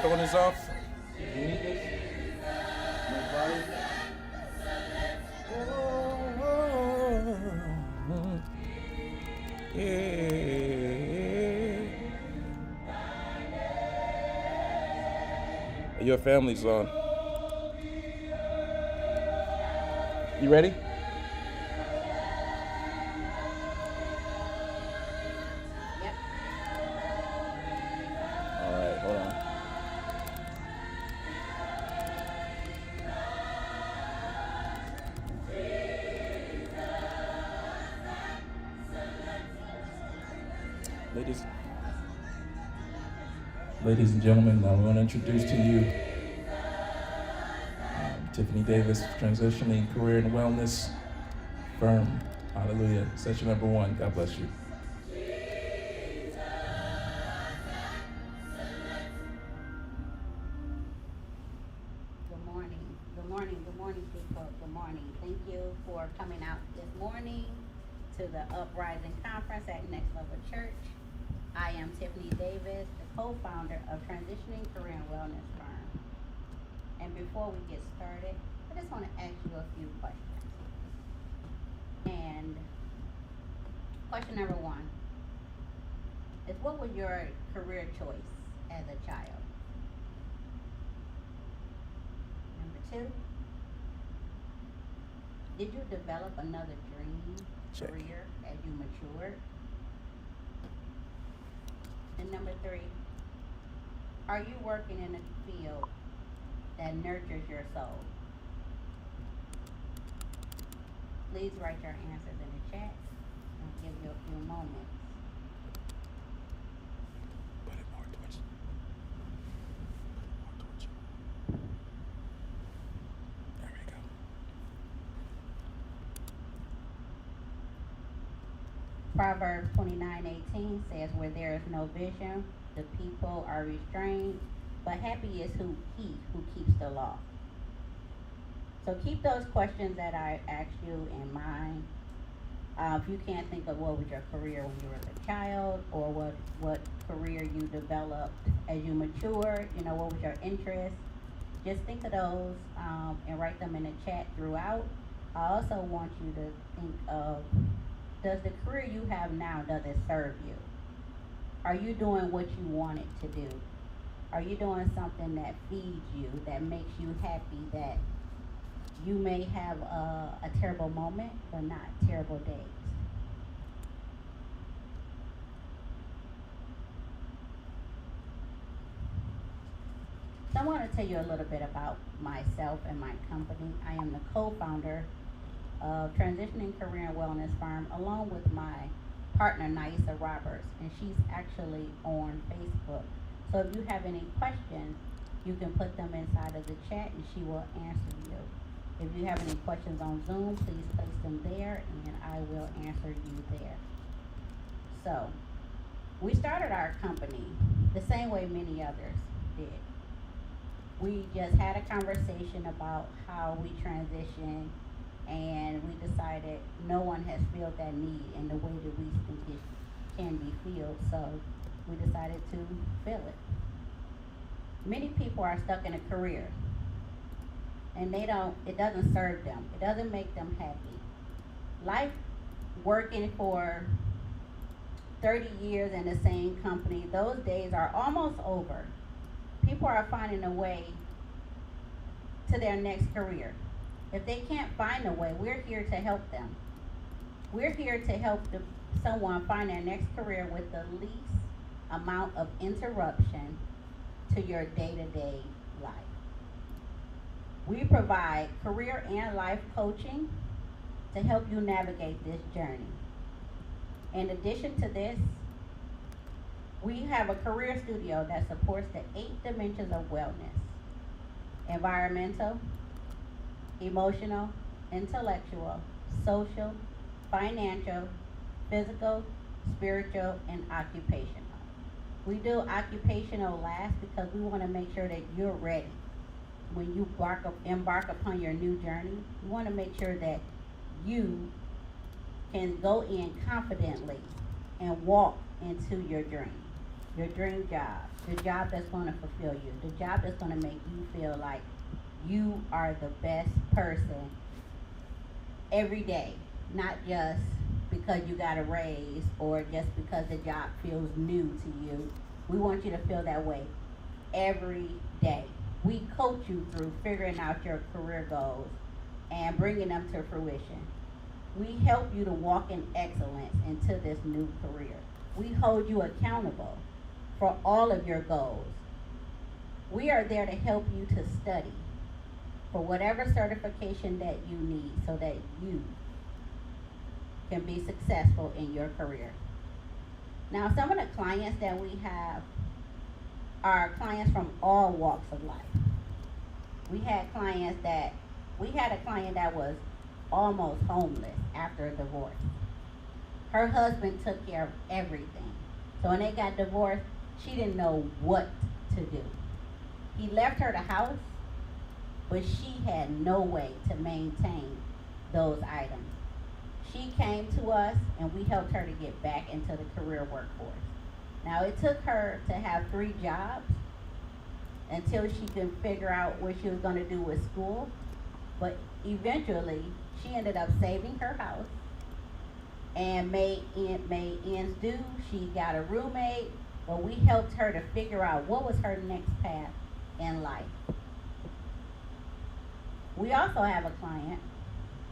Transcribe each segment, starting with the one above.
phone is off. You need this? Yeah. Your family's on. You ready? Yep. All right, hold on. Ladies and gentlemen, I want to introduce to you Tiffany Davis, transitioning career and wellness firm. Hallelujah. Session number 1. God bless you. Good morning. Good morning. Good morning, people. Good morning. Thank you for coming out this morning to the Uprising conference at Next Level Church. I am Tiffany Davis, the co-founder of Transitioning Career and Wellness Firm. And before we get started, I just want to ask you a few questions. And question number 1 is, what was your career choice as a child? Number 2, did you develop another dream career as you matured? And number 3, are you working in a field that nurtures your soul? Please write your answers in the chat. I'll give you a few moments. Put it more towards you. There we go. Proverbs 29:18 says, where there is no vision, the people are restrained, but happy is he who keeps the law. So keep those questions that I asked you in mind. If you can't think of what was your career when you were a child, or what career you developed as you matured, what was your interest, just think of those and write them in the chat throughout. I also want you to think of, does the career you have now, does it serve you? Are you doing what you want it to do? Are you doing something that feeds you, that makes you happy, that you may have a terrible moment, but not terrible days? So I want to tell you a little bit about myself and my company. I am the co-founder of Transitioning Career and Wellness Firm, along with my partner, Naisa Roberts, and she's actually on Facebook. So if you have any questions, you can put them inside of the chat and she will answer you. If you have any questions on Zoom, please place them there and I will answer you there. So, we started our company the same way many others did. We just had a conversation about how we transition, and we decided no one has filled that need in the way that we think it can be filled, so we decided to fill it. Many people are stuck in a career and it doesn't serve them. It doesn't make them happy. Life working for 30 years in the same company, those days are almost over. People are finding a way to their next career. If they can't find a way, we're here to help them. We're here to help someone find their next career with the least amount of interruption to your day-to-day life. We provide career and life coaching to help you navigate this journey. In addition to this, we have a career studio that supports the 8 dimensions of wellness: environmental, emotional, intellectual, social, financial, physical, spiritual, and occupational. We do occupational last because we want to make sure that you're ready. When you embark upon your new journey, we want to make sure that you can go in confidently and walk into your dream. your dream job, the job that's going to fulfill you, the job that's going to make you feel like you are the best person every day, not just because you got a raise or just because the job feels new to you. We want you to feel that way every day. We coach you through figuring out your career goals and bringing them to fruition. We help you to walk in excellence into this new career. We hold you accountable for all of your goals. We are there to help you to study for whatever certification that you need so that you can be successful in your career. Now, some of the clients that we have are clients from all walks of life. We had a client that was almost homeless after a divorce. Her husband took care of everything. So when they got divorced, she didn't know what to do. He left her the house, but she had no way to maintain those items. She came to us and we helped her to get back into the career workforce. Now, it took her to have 3 jobs until she could figure out what she was going to do with school, but eventually she ended up saving her house and made ends due. She got a roommate, but we helped her to figure out what was her next path in life. We also have a client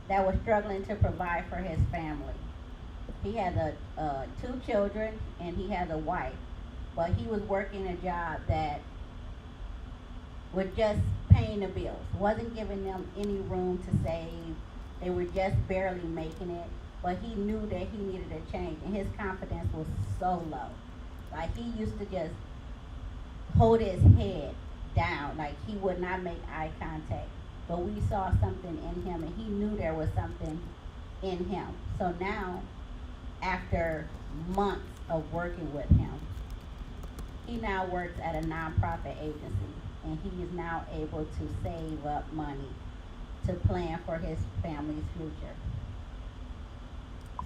that was struggling to provide for his family. He has 2 children and he has a wife, but he was working a job that was just paying the bills, wasn't giving them any room to save. They were just barely making it, but he knew that he needed a change, and his confidence was so low. Like, he used to just hold his head down, like he would not make eye contact. But we saw something in him, and he knew there was something in him. So now, after months of working with him, he now works at a nonprofit agency, and he is now able to save up money to plan for his family's future.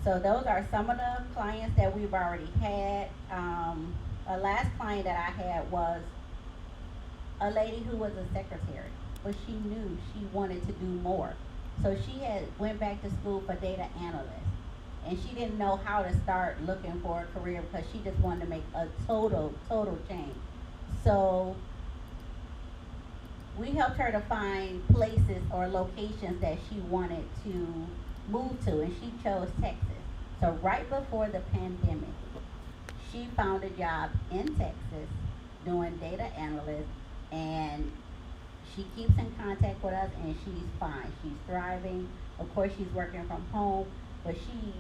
So those are some of the clients that we've already had. A last client that I had was a lady who was a secretary, but she knew she wanted to do more. So she had went back to school for data analyst, and she didn't know how to start looking for a career because she just wanted to make a total change. So we helped her to find places or locations that she wanted to move to, and she chose Texas. So right before the pandemic, she found a job in Texas doing data analyst, and she keeps in contact with us, and she's fine. She's thriving. Of course, she's working from home, but she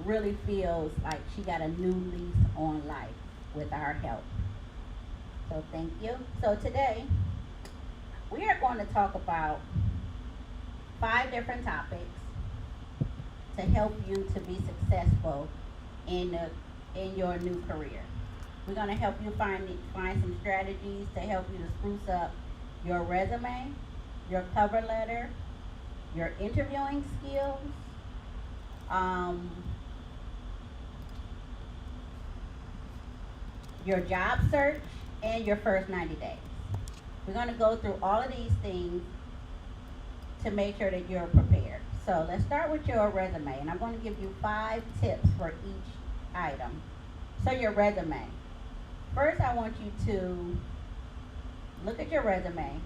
really feels like she got a new lease on life with our help. So thank you. So today, we are going to talk about 5 different topics to help you to be successful in your new career. We're going to help you find some strategies to help you to spruce up your resume, your cover letter, your interviewing skills, your job search, and your first 90 days. We're going to go through all of these things to make sure that you're prepared. So let's start with your resume, and I'm going to give you 5 tips for each item. So your resume. First, I want you to look at your resume,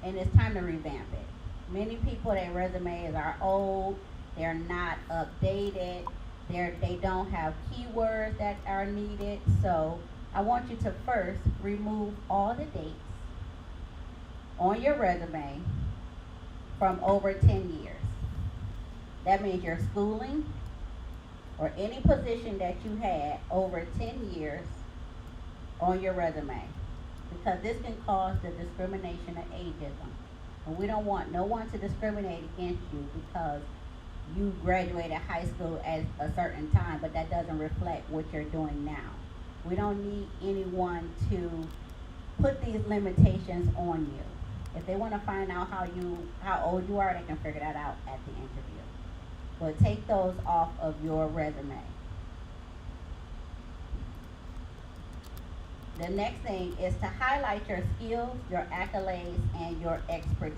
and it's time to revamp it. Many people, their resumes are old, they're not updated, they don't have keywords that are needed. So I want you to first remove all the dates on your resume from over 10 years. That means your schooling or any position that you had over 10 years on your resume, because this can cause the discrimination of ageism. And we don't want no one to discriminate against you because you graduated high school at a certain time, but that doesn't reflect what you're doing now. We don't need anyone to put these limitations on you. If they want to find out how old you are, they can figure that out at the interview. But take those off of your resume. The next thing is to highlight your skills, your accolades, and your expertise.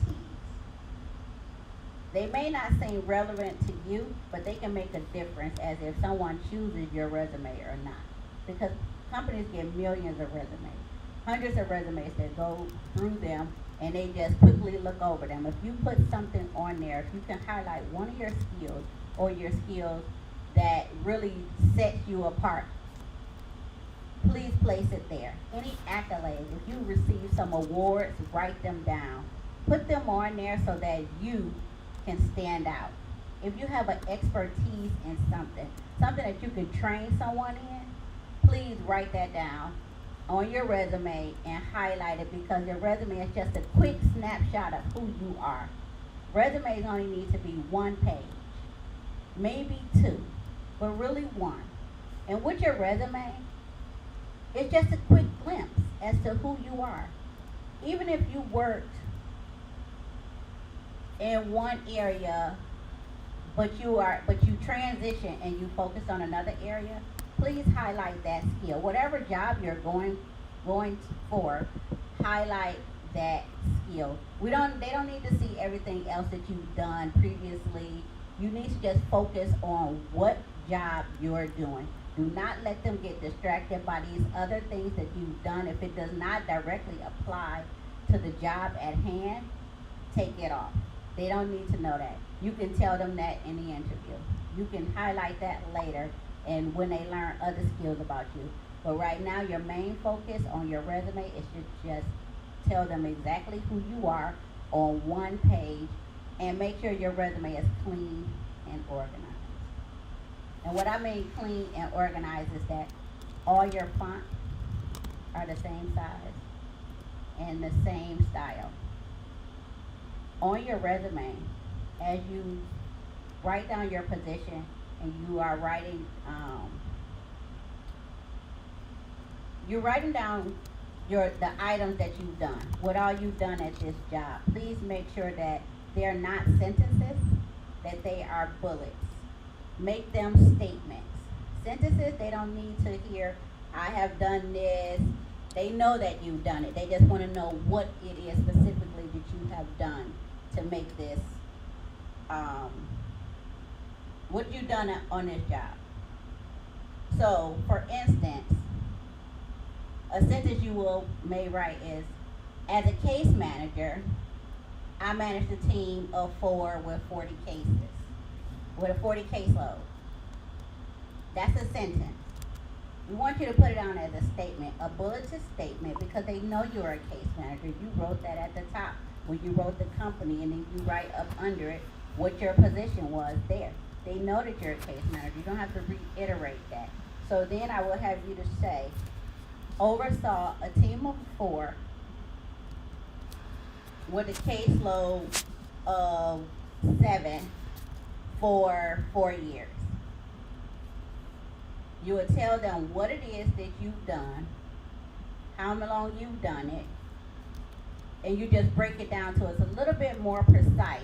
They may not seem relevant to you, but they can make a difference as if someone chooses your resume or not. Because companies get millions of resumes, hundreds of resumes that go through them, and they just quickly look over them. If you put something on there, if you can highlight one of your skills or your skills that really sets you apart, please place it there. Any accolades, if you receive some awards, write them down. Put them on there so that you can stand out. If you have an expertise in something that you can train someone in, please write that down on your resume and highlight it, because your resume is just a quick snapshot of who you are. Resumes only need to be one page, maybe two, but really one. And with your resume, it's just a quick glimpse as to who you are. Even if you worked in one area, but you transition and you focus on another area, please highlight that skill. Whatever job you're going for, highlight that skill. They don't need to see everything else that you've done previously. You need to just focus on what job you're doing. Do not let them get distracted by these other things that you've done. If it does not directly apply to the job at hand, take it off. They don't need to know that. You can tell them that in the interview. You can highlight that later and when they learn other skills about you. But right now, your main focus on your resume is to just tell them exactly who you are on one page, and make sure your resume is clean and organized. And what I mean clean and organized is that all your fonts are the same size and the same style. On your resume, as you write down your position and you are writing, you're writing down the items that you've done, what all you've done at this job. Please make sure that they're not sentences, that they are bullets. Make them statements. Sentences, they don't need to hear, I have done this. They know that you've done it. They just want to know what it is specifically that you have done to make this, what you've done on this job. So, for instance, a sentence you may write is, as a case manager, I managed a team of 4 with 40 cases, with a 40 caseload. That's a sentence. We want you to put it on as a statement, a bulleted statement, because they know you're a case manager. You wrote that at the top when you wrote the company, and then you write up under it what your position was there. They know that you're a case manager. You don't have to reiterate that. So then I will have you to say, oversaw a team of 4 with a caseload of 7 for 4 years. You will tell them what it is that you've done, how long you've done it, and you just break it down so it's a little bit more precise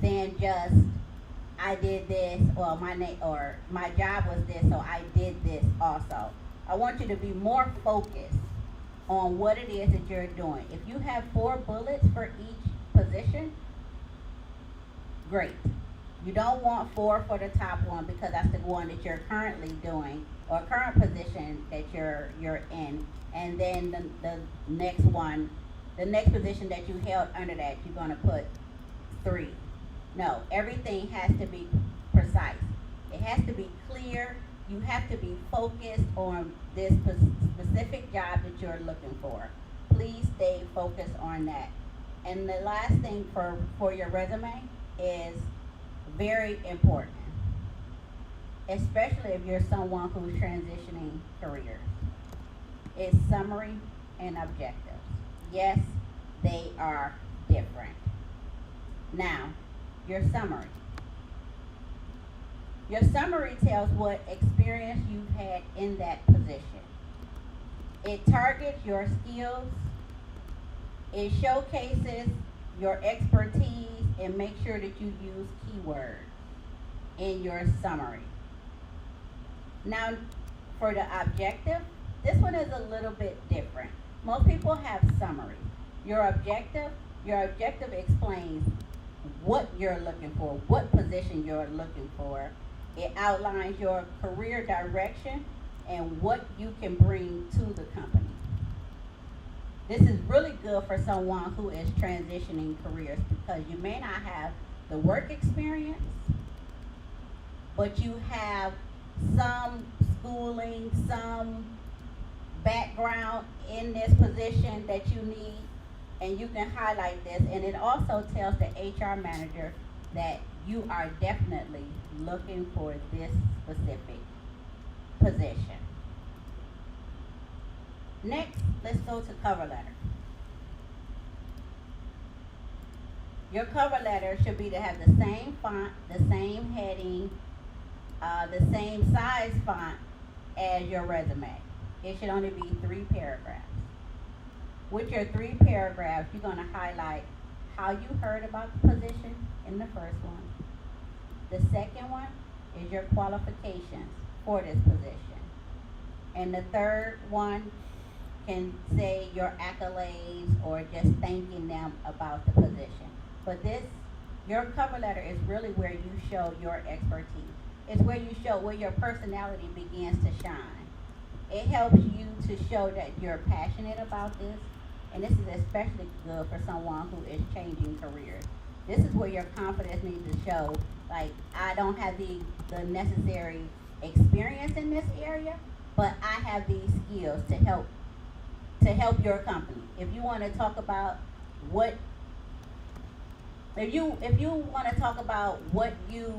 than just, I did this, or my job was this, so I did this also. I want you to be more focused on what it is that you're doing. If you have 4 bullets for each position, great. You don't want 4 for the top one, because that's the one that you're currently doing, or current position that you're in. And then the next one, the next position that you held under that, you're gonna put 3. No, everything has to be precise. It has to be clear. You have to be focused on this specific job that you're looking for. Please stay focused on that. And the last thing for your resume is very important, especially if you're someone who's transitioning careers. It's summary and objectives. Yes, they are different. Now, your summary. Your summary tells what experience you've had in that position. It targets your skills. It showcases your expertise, and make sure that you use keywords in your summary. Now, for the objective, This one is a little bit different. Most people have summaries. Your objective explains what you're looking for, what position you're looking for. It outlines your career direction and what you can bring to the company. This is really good for someone who is transitioning careers because you may not have the work experience, but you have some schooling, some background in this position that you need, and you can highlight this. And it also tells the HR manager that you are definitely looking for this specific position. Next, let's go to cover letter. Your cover letter should be to have the same font, the same heading, the same size font as your resume. It should only be 3 paragraphs. With your 3 paragraphs, you're going to highlight how you heard about the position in the first one. The second one is your qualifications for this position. And the third one can say your accolades or just thanking them about the position. But your cover letter is really where you show your expertise. It's where you show where your personality begins to shine. It helps you to show that you're passionate about this, and this is especially good for someone who is changing careers. This is where your confidence needs to show, like, I don't have the necessary experience in this area, but I have these skills to help your company. If you want to talk about what you want to talk about what you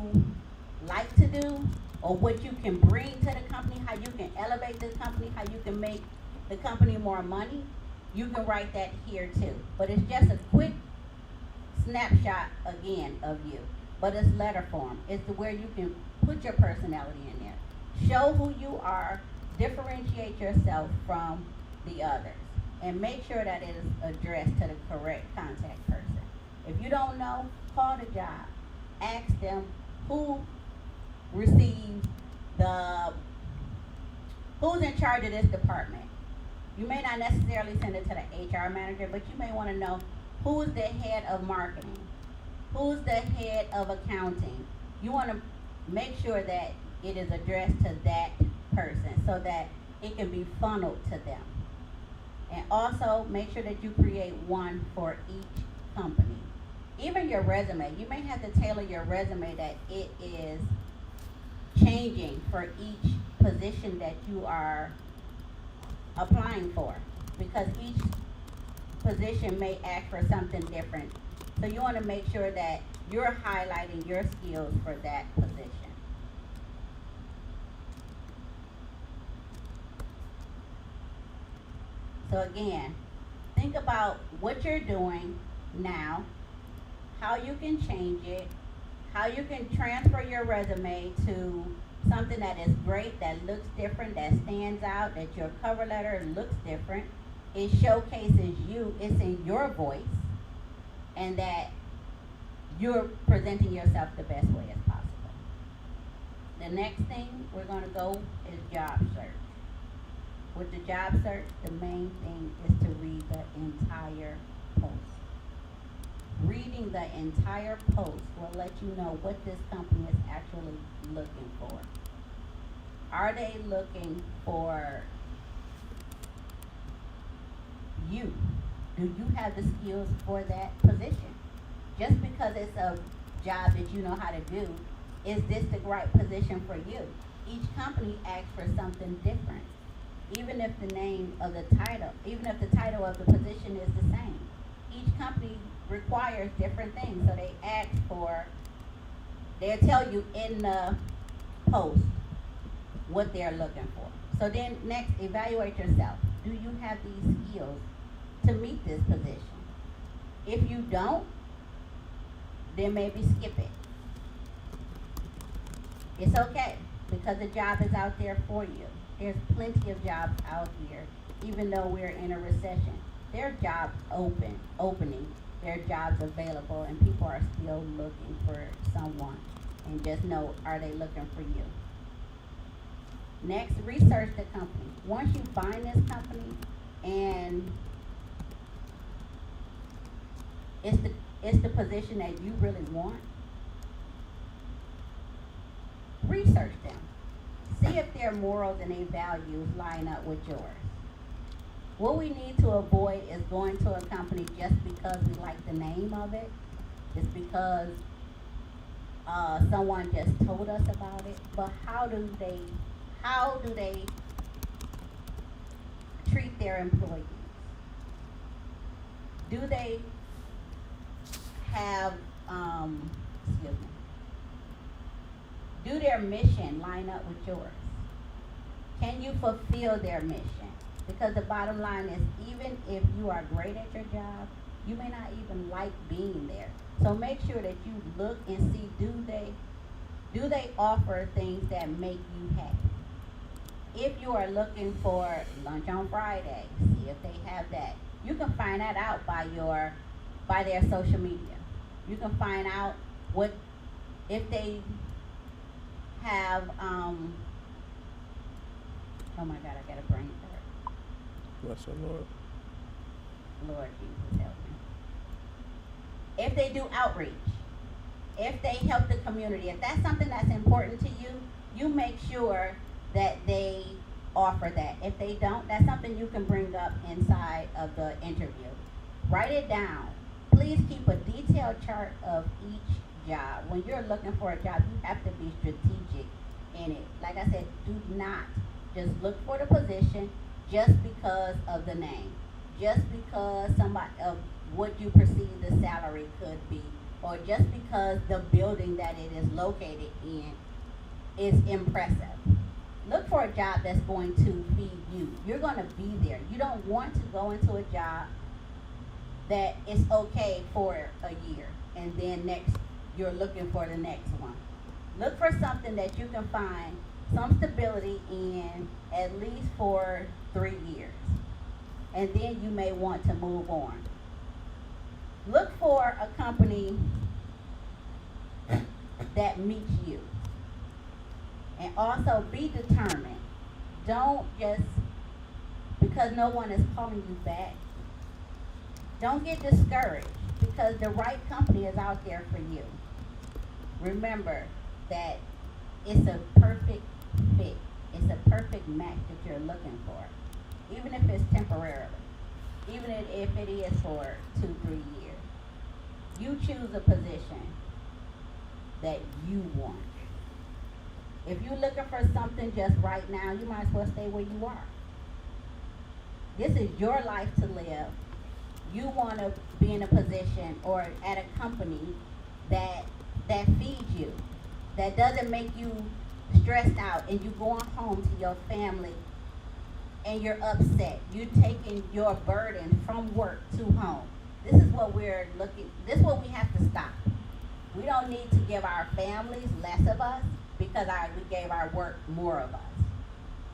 like to do or what you can bring to the company, how you can elevate the company, how you can make the company more money, you can write that here too. But it's just a quick snapshot again of you. But it's letter form. It's where you can put your personality in there. Show who you are, differentiate yourself from the others, and make sure that it is addressed to the correct contact person. If you don't know, call the job. Ask them who's in charge of this department. You may not necessarily send it to the HR manager, but you may want to know who's the head of marketing, who's the head of accounting. You want to make sure that it is addressed to that person so that it can be funneled to them. And also make sure that you create one for each company. Even your resume, you may have to tailor your resume that it is changing for each position that you are applying for, because each position may ask for something different. So you want to make sure that you're highlighting your skills for that position. So again, think about what you're doing now, how you can change it, how you can transfer your resume to something that is great, that looks different, that stands out, that your cover letter looks different. It showcases you, it's in your voice, and that you're presenting yourself the best way as possible. The next thing we're going to go is job search. With the job search, the main thing is to read the entire post. Reading the entire post will let you know what this company is actually looking for. Are they looking for you? Do you have the skills for that position? Just because it's a job that you know how to do, is this the right position for you? Each company asks for something different. Even if the title of the position is the same. Each company requires different things, so they'll tell you in the post what they're looking for. So then next, evaluate yourself. Do you have these skills to meet this position? If you don't, then maybe skip it. It's okay, because the job is out there for you. There's plenty of jobs out here, even though we're in a recession. There are jobs opening, there are jobs available, and people are still looking for someone. And just know, are they looking for you? Next, research the company. Once you find this company and it's the position that you really want, research them. See if their morals and their values line up with yours. What we need to avoid is going to a company just because we like the name of it. It's because someone just told us about it. But how do they treat their employees? Do they have do their mission line up with yours? Can you fulfill their mission? Because the bottom line is, even if you are great at your job, you may not even like being there. So make sure that you look and see, do they offer things that make you happy? If you are looking for lunch on Friday, see if they have that. You can find that out by their social media. You can find out if they have oh my God, I got a brain fart. Bless the Lord. Lord Jesus, help me. If they do outreach, if they help the community, if that's something that's important to you, you make sure that they offer that. If they don't, that's something you can bring up inside of the interview. Write it down. Please keep a detailed chart of each job. When you're looking for a job, you have to be strategic in it. Like I said, do not just look for the position just because of the name, just because of what you perceive the salary could be, or just because the building that it is located in is impressive. Look for a job that's going to feed you. You're going to be there. You don't want to go into a job that is okay for a year and then next you're looking for the next one. Look for something that you can find some stability in at least for 3 years. And then you may want to move on. Look for a company that meets you. And also be determined. Don't just, because no one is calling you back, don't get discouraged because the right company is out there for you. Remember that it's a perfect fit. It's a perfect match that you're looking for. Even if it's temporarily. Even if it is for 2-3 years. You choose a position that you want. If you're looking for something just right now, you might as well stay where you are. This is your life to live. You want to be in a position or at a company that feeds you, that doesn't make you stressed out and you going home to your family and you're upset. You're taking your burden from work to home. This is what we have to stop. We don't need to give our families less of us because we gave our work more of us.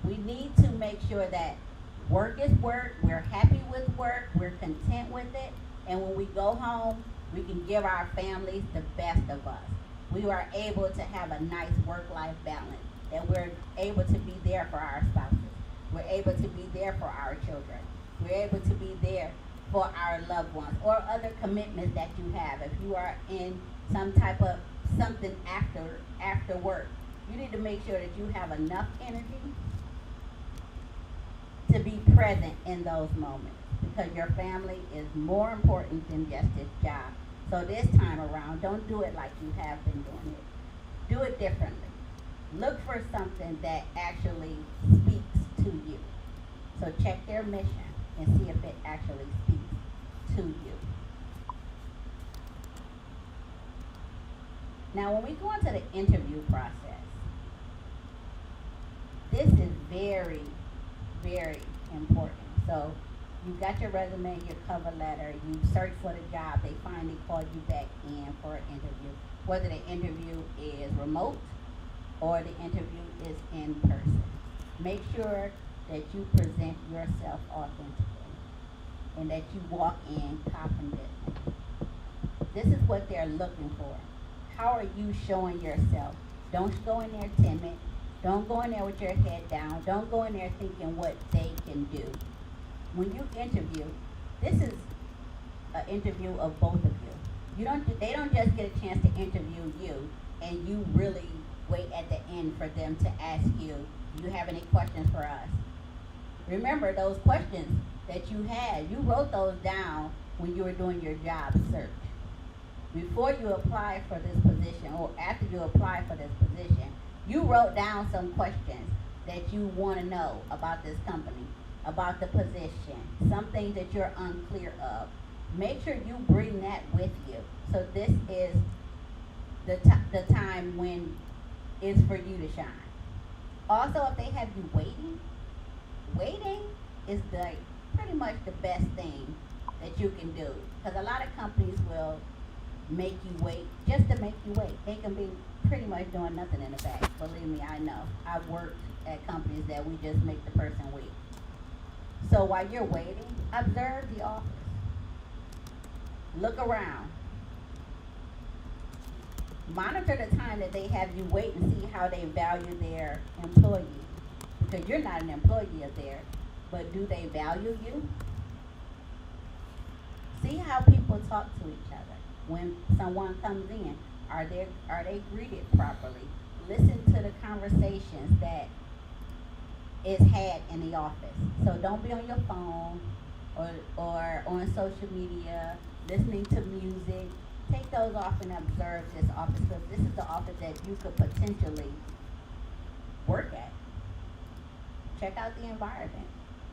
We need to make sure that work is work, we're happy with work, we're content with it, and when we go home, we can give our families the best of us. We are able to have a nice work-life balance, that we're able to be there for our spouses. We're able to be there for our children. We're able to be there for our loved ones or other commitments that you have. If you are in some type of something after work, you need to make sure that you have enough energy to be present in those moments because your family is more important than just this job. So this time around, don't do it like you have been doing it. Do it differently. Look for something that actually speaks to you. So check their mission and see if it actually speaks to you. Now, when we go into the interview process, this is very, very important. So you got your resume, your cover letter, you search for the job, they finally called you back in for an interview. Whether the interview is remote or the interview is in person. Make sure that you present yourself authentically and that you walk in confidently. This is what they're looking for. How are you showing yourself? Don't go in there timid. Don't go in there with your head down. Don't go in there thinking what they can do. When you interview, this is an interview of both of you. They don't just get a chance to interview you and you really wait at the end for them to ask you, do you have any questions for us? Remember those questions that you had, you wrote those down when you were doing your job search. Before you apply for this position or after you apply for this position, you wrote down some questions that you want to know about this company, about the position, some things that you're unclear of. Make sure you bring that with you. So this is the time when it's for you to shine. Also, if they have you waiting is pretty much the best thing that you can do. Because a lot of companies will make you wait just to make you wait. They can be pretty much doing nothing in the back. Believe me, I know. I've worked at companies that we just make the person wait. So while you're waiting, observe the office. Look around. Monitor the time that they have you wait and see how they value their employee. Because you're not an employee of theirs, but do they value you? See how people talk to each other when someone comes in. Are they greeted properly? Listen to the conversations that is had in the office. So don't be on your phone or on social media listening to music. Take those off and observe this office, because this is the office that you could potentially work at. Check out the environment.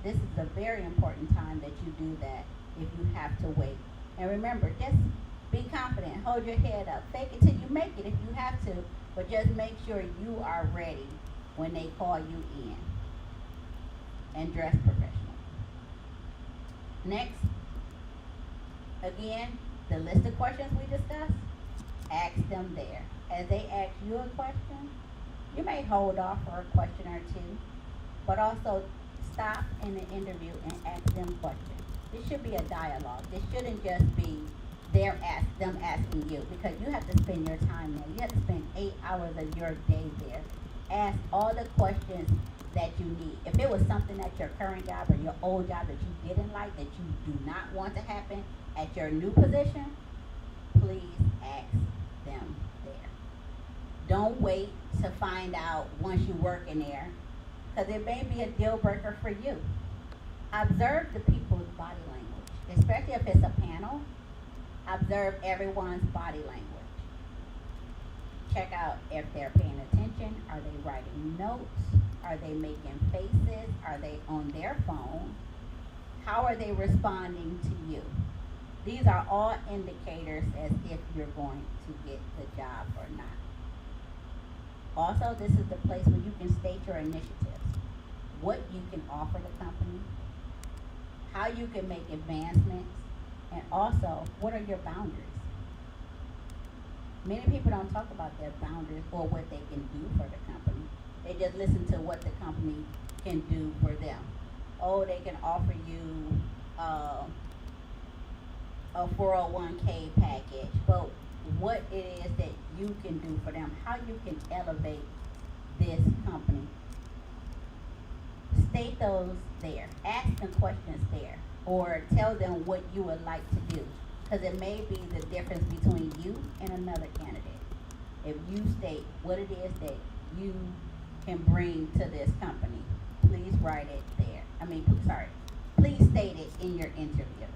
This is a very important time that you do that if you have to wait. And remember, just be confident. Hold your head up. Fake it till you make it if you have to, but just make sure you are ready when they call you in. And dress professional. Next, again, the list of questions we discussed, ask them there. As they ask you a question, you may hold off for a question or two, but also stop in the interview and ask them questions. This should be a dialogue. This shouldn't just be them asking you, because you have to spend your time there. You have to spend 8 hours of your day there. Ask all the questions that you need. If it was something at your current job or your old job that you didn't like, that you do not want to happen at your new position, please ask them there. Don't wait to find out once you work in there, because it may be a deal breaker for you. Observe the people's body language, especially if it's a panel. Observe everyone's body language. Check out if they're paying attention. Are they writing notes? Are they making faces? Are they on their phone? How are they responding to you? These are all indicators as if you're going to get the job or not. Also, this is the place where you can state your initiatives, what you can offer the company, how you can make advancements, and also, what are your boundaries? Many people don't talk about their boundaries or what they can do for the company. They just listen to what the company can do for them. Oh, they can offer you a 401k package, but what it is that you can do for them, how you can elevate this company. State those there. Ask them questions there, or tell them what you would like to do, because it may be the difference between you and another candidate. If you state what it is that you can bring to this company, please write it there. Please state it in your interview.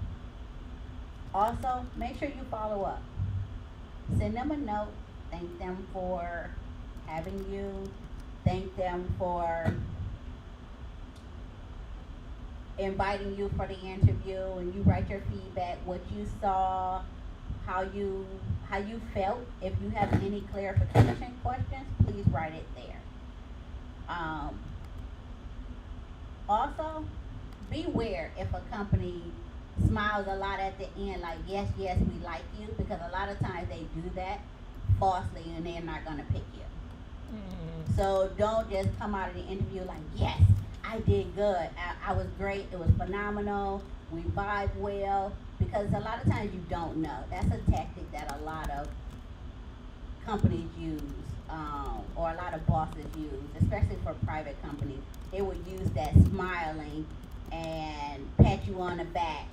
Also, make sure you follow up. Send them a note. Thank them for having you. Thank them for inviting you for the interview, and you write your feedback, what you saw, how you felt. If you have any clarification questions, please write it there. Also, beware if a company smiles a lot at the end, like, yes, we like you, because a lot of times they do that falsely and they're not going to pick you. Mm-hmm. So don't just come out of the interview like, yes, I did good. I was great. It was phenomenal. We vibe well. Because a lot of times you don't know. That's a tactic that a lot of companies use. or a lot of bosses use, especially for private companies. They would use that smiling and pat you on the back,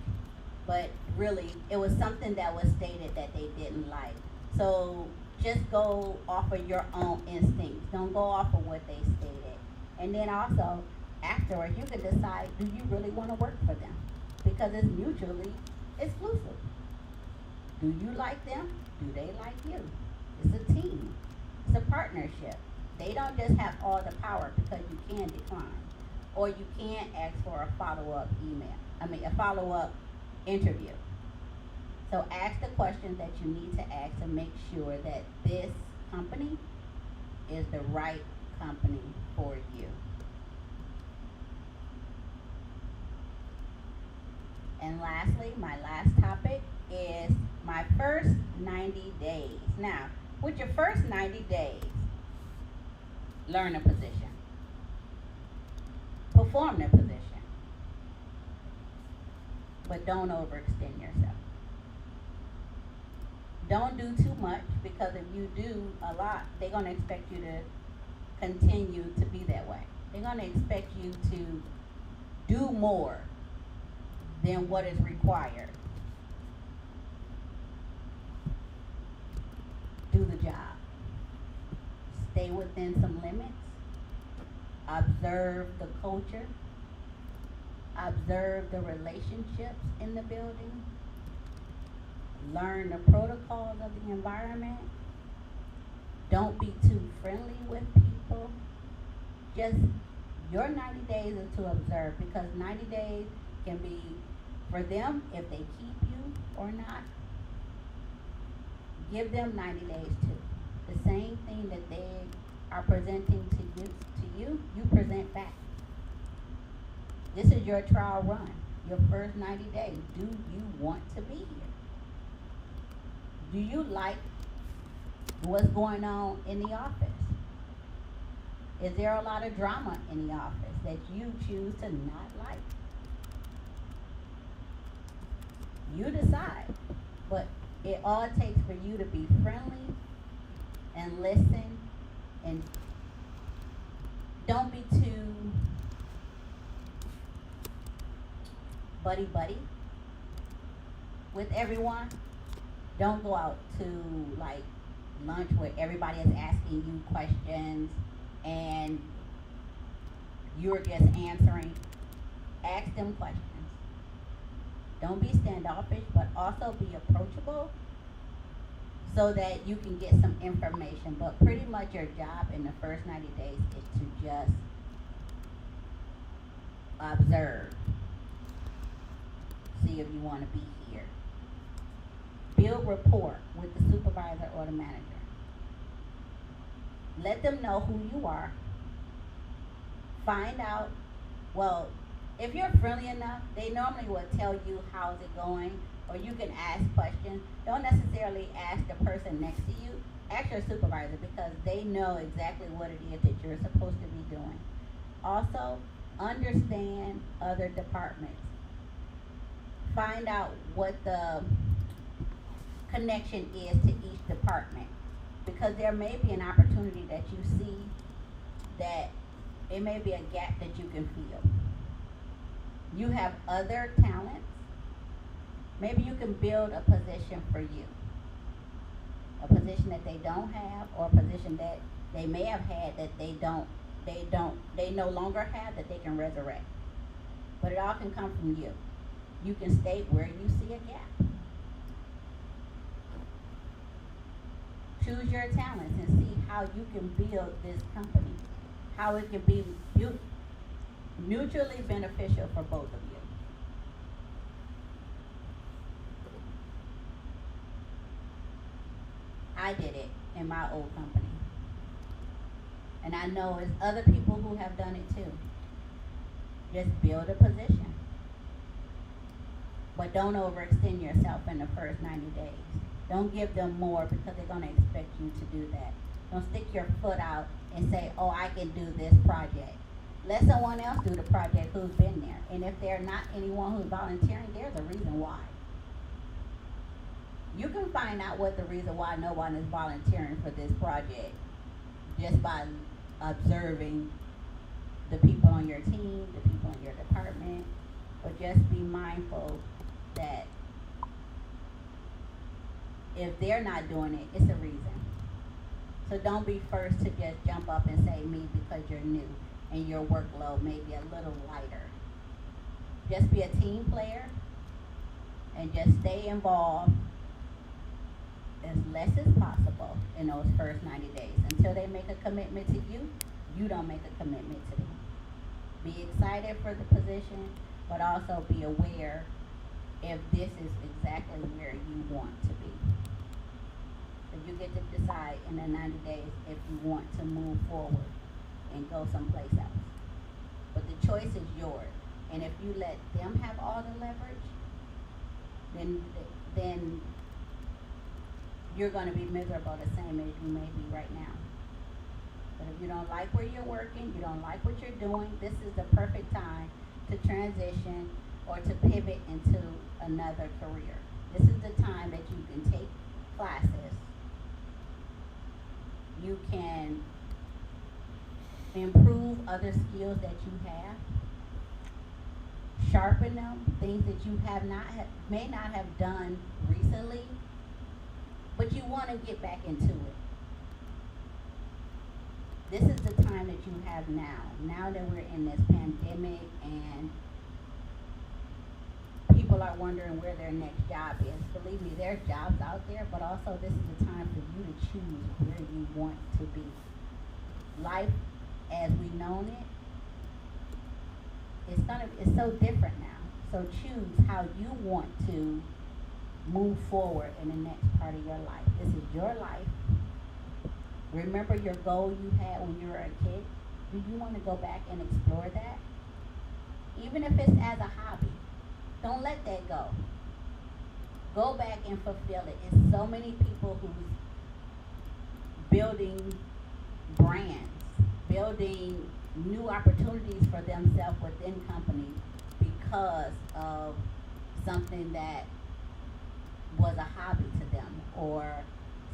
but really it was something that was stated that they didn't like. So just go off of your own instincts. Don't go off of what they stated. And then also, afterwards, you can decide, do you really want to work for them? Because it's mutually exclusive. Do you like them? Do they like you? It's a team. It's a partnership. They don't just have all the power, because you can decline. Or you can ask for a follow-up a follow-up interview. So ask the questions that you need to ask to make sure that this company is the right company for you. And lastly, my last topic is my first 90 days. Now, with your first 90 days, learn a position. Perform the position. But don't overextend yourself. Don't do too much, because if you do a lot, they're going to expect you to continue to be that way. They're going to expect you to do more than what is required. Do the job. Stay within some limits. Observe the culture. Observe the relationships in the building. Learn the protocols of the environment. Don't be too friendly with people. Just your 90 days is to observe, because 90 days can be for them if they keep you or not. Give them 90 days too. The same thing that they are presenting to you, you present back. This is your trial run. Your first 90 days. Do you want to be here? Do you like what's going on in the office? Is there a lot of drama in the office that you choose to not like? You decide. But it all takes for you to be friendly and listen, and don't be too buddy with everyone. Don't go out to like lunch where everybody is asking you questions and you're just answering. Ask them questions. Don't be standoffish, but also be approachable so that you can get some information. But pretty much your job in the first 90 days is to just observe. See if you want to be here. Build rapport with the supervisor or the manager. Let them know who you are. Find out, well, if you're friendly enough, they normally will tell you how's it going, or you can ask questions. Don't necessarily ask the person next to you. Ask your supervisor, because they know exactly what it is that you're supposed to be doing. Also, understand other departments. Find out what the connection is to each department, because there may be an opportunity that you see that it may be a gap that you can fill. You have other talents. Maybe you can build a position for you, a position that they don't have, or a position that they may have had that they no longer have, that they can resurrect. But it all can come from you. You can state where you see a gap. Choose your talents and see how you can build this company, how it can be mutually beneficial for both of you. I did it in my old company. And I know there's other people who have done it too. Just build a position. But don't overextend yourself in the first 90 days. Don't give them more, because they're going to expect you to do that. Don't stick your foot out and say, oh, I can do this project. Let someone else do the project who's been there. And if they're not anyone who's volunteering, there's a reason why. You can find out what the reason why no one is volunteering for this project just by observing the people on your team, the people in your department, but just be mindful that if they're not doing it, it's a reason. So don't be first to just jump up and say me because you're new and your workload may be a little lighter. Just be a team player and just stay involved as less as possible in those first 90 days. Until they make a commitment to you, you don't make a commitment to them. Be excited for the position, but also be aware if this is exactly where you want to be. If you get to decide in the 90 days if you want to move forward and go someplace else. But the choice is yours. And if you let them have all the leverage, then you're going to be miserable the same as you may be right now. But if you don't like where you're working, you don't like what you're doing, this is the perfect time to transition or to pivot into another career. This is the time that you can take classes. You can improve other skills that you have, sharpen them, things that you may not have done recently, but you want to get back into it. This is the time that you have now that we're in this pandemic and people are wondering where their next job is. Believe me, there's jobs out there, but also this is the time for you to choose where you want to be. Life as we've known it, it's so different now. So choose how you want to move forward in the next part of your life. This is your life. Remember your goal you had when you were a kid? Do you want to go back and explore that? Even if it's as a hobby, don't let that go. Go back and fulfill it. It's so many people who's building brands, building new opportunities for themselves within companies because of something that was a hobby to them, or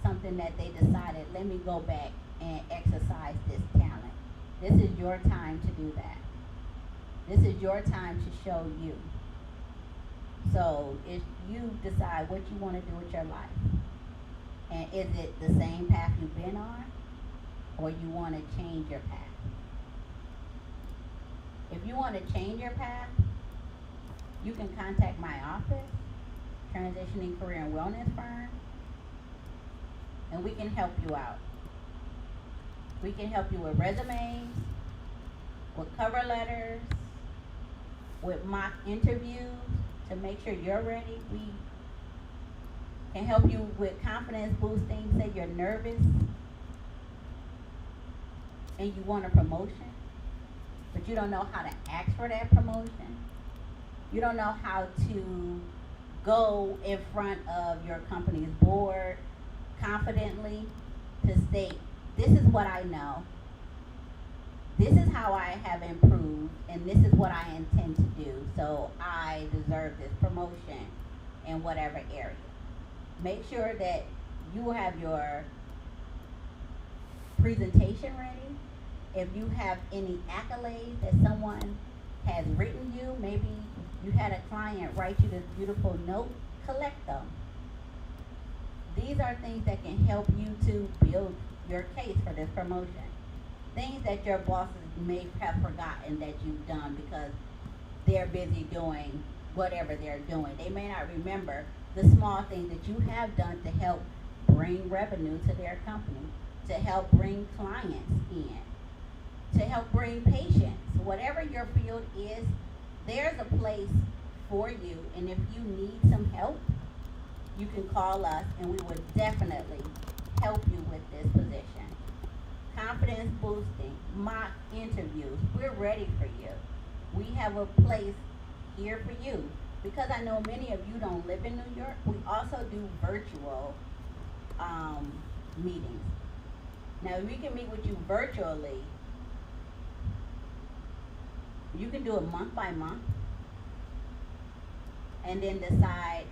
something that they decided, let me go back and exercise this talent. This is your time to do that. This is your time to show you. So if you decide what you want to do with your life, and is it the same path you've been on, or you want to change your path? If you want to change your path, you can contact my office, Transitioning Career and Wellness Firm, and we can help you out. We can help you with resumes, with cover letters, with mock interviews to make sure you're ready. We can help you with confidence boosting. Say you're nervous and you want a promotion, but you don't know how to ask for that promotion. You don't know how to go in front of your company's board confidently to state, this is what I know, this is how I have improved, and this is what I intend to do, so I deserve this promotion in whatever area. Make sure that you have your presentation ready. If you have any accolades that someone has written you, maybe you had a client write you this beautiful note, collect them. These are things that can help you to build your case for this promotion. Things that your bosses may have forgotten that you've done because they're busy doing whatever they're doing. They may not remember the small things that you have done to help bring revenue to their company, to help bring clients in, to help bring patients. Whatever your field is, there's a place for you, and if you need some help, you can call us and we will definitely help you with this position. Confidence boosting, mock interviews, we're ready for you. We have a place here for you. Because I know many of you don't live in New York, we also do virtual meetings. Now we can meet with you virtually. You can do it month by month and then decide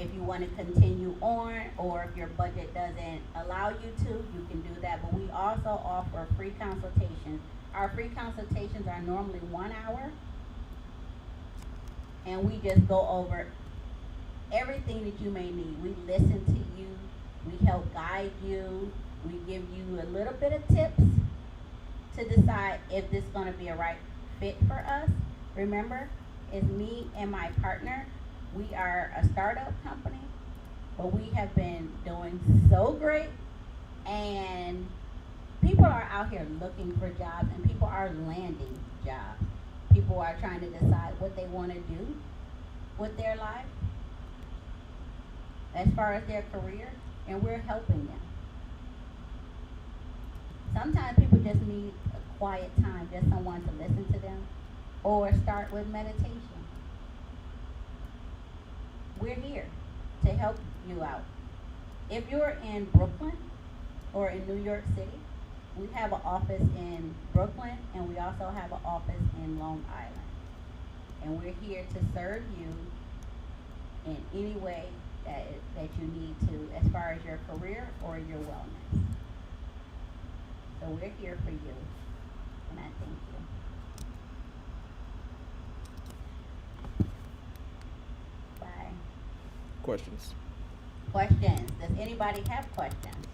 if you want to continue on, or if your budget doesn't allow you to, you can do that. But we also offer free consultations. Our free consultations are normally 1 hour, and we just go over everything that you may need. We listen to you, we help guide you, we give you a little bit of tips to decide if this is going to be a right fit for us. Remember, it's me and my partner. We are a startup company, but we have been doing so great, and people are out here looking for jobs, and people are landing jobs. People are trying to decide what they want to do with their life as far as their career, and we're helping them. Sometimes people just need a quiet time, just someone to listen to them, or start with meditation. We're here to help you out. If you're in Brooklyn or in New York City, we have an office in Brooklyn, and we also have an office in Long Island. And we're here to serve you in any way that you need to, as far as your career or your wellness. So we're here for you, and I thank you. Bye. Questions? Questions? Does anybody have questions?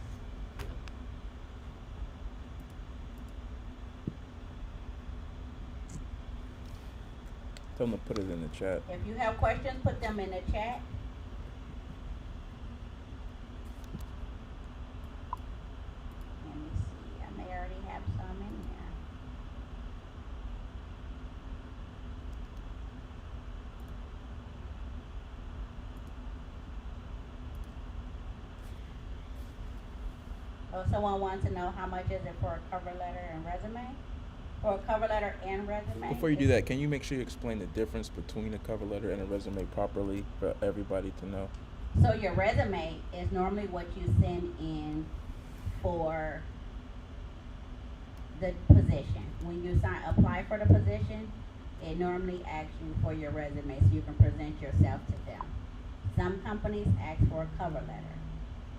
Tell them to put it in the chat. If you have questions, put them in the chat. Let me see. I may already have some in here. Oh, someone wants to know how much is it for a cover letter and resume? For a cover letter and resume? Before you do that, can you make sure you explain the difference between a cover letter and a resume properly for everybody to know? So your resume is normally what you send in for the position. When you apply for the position, it normally asks you for your resume so you can present yourself to them. Some companies ask for a cover letter.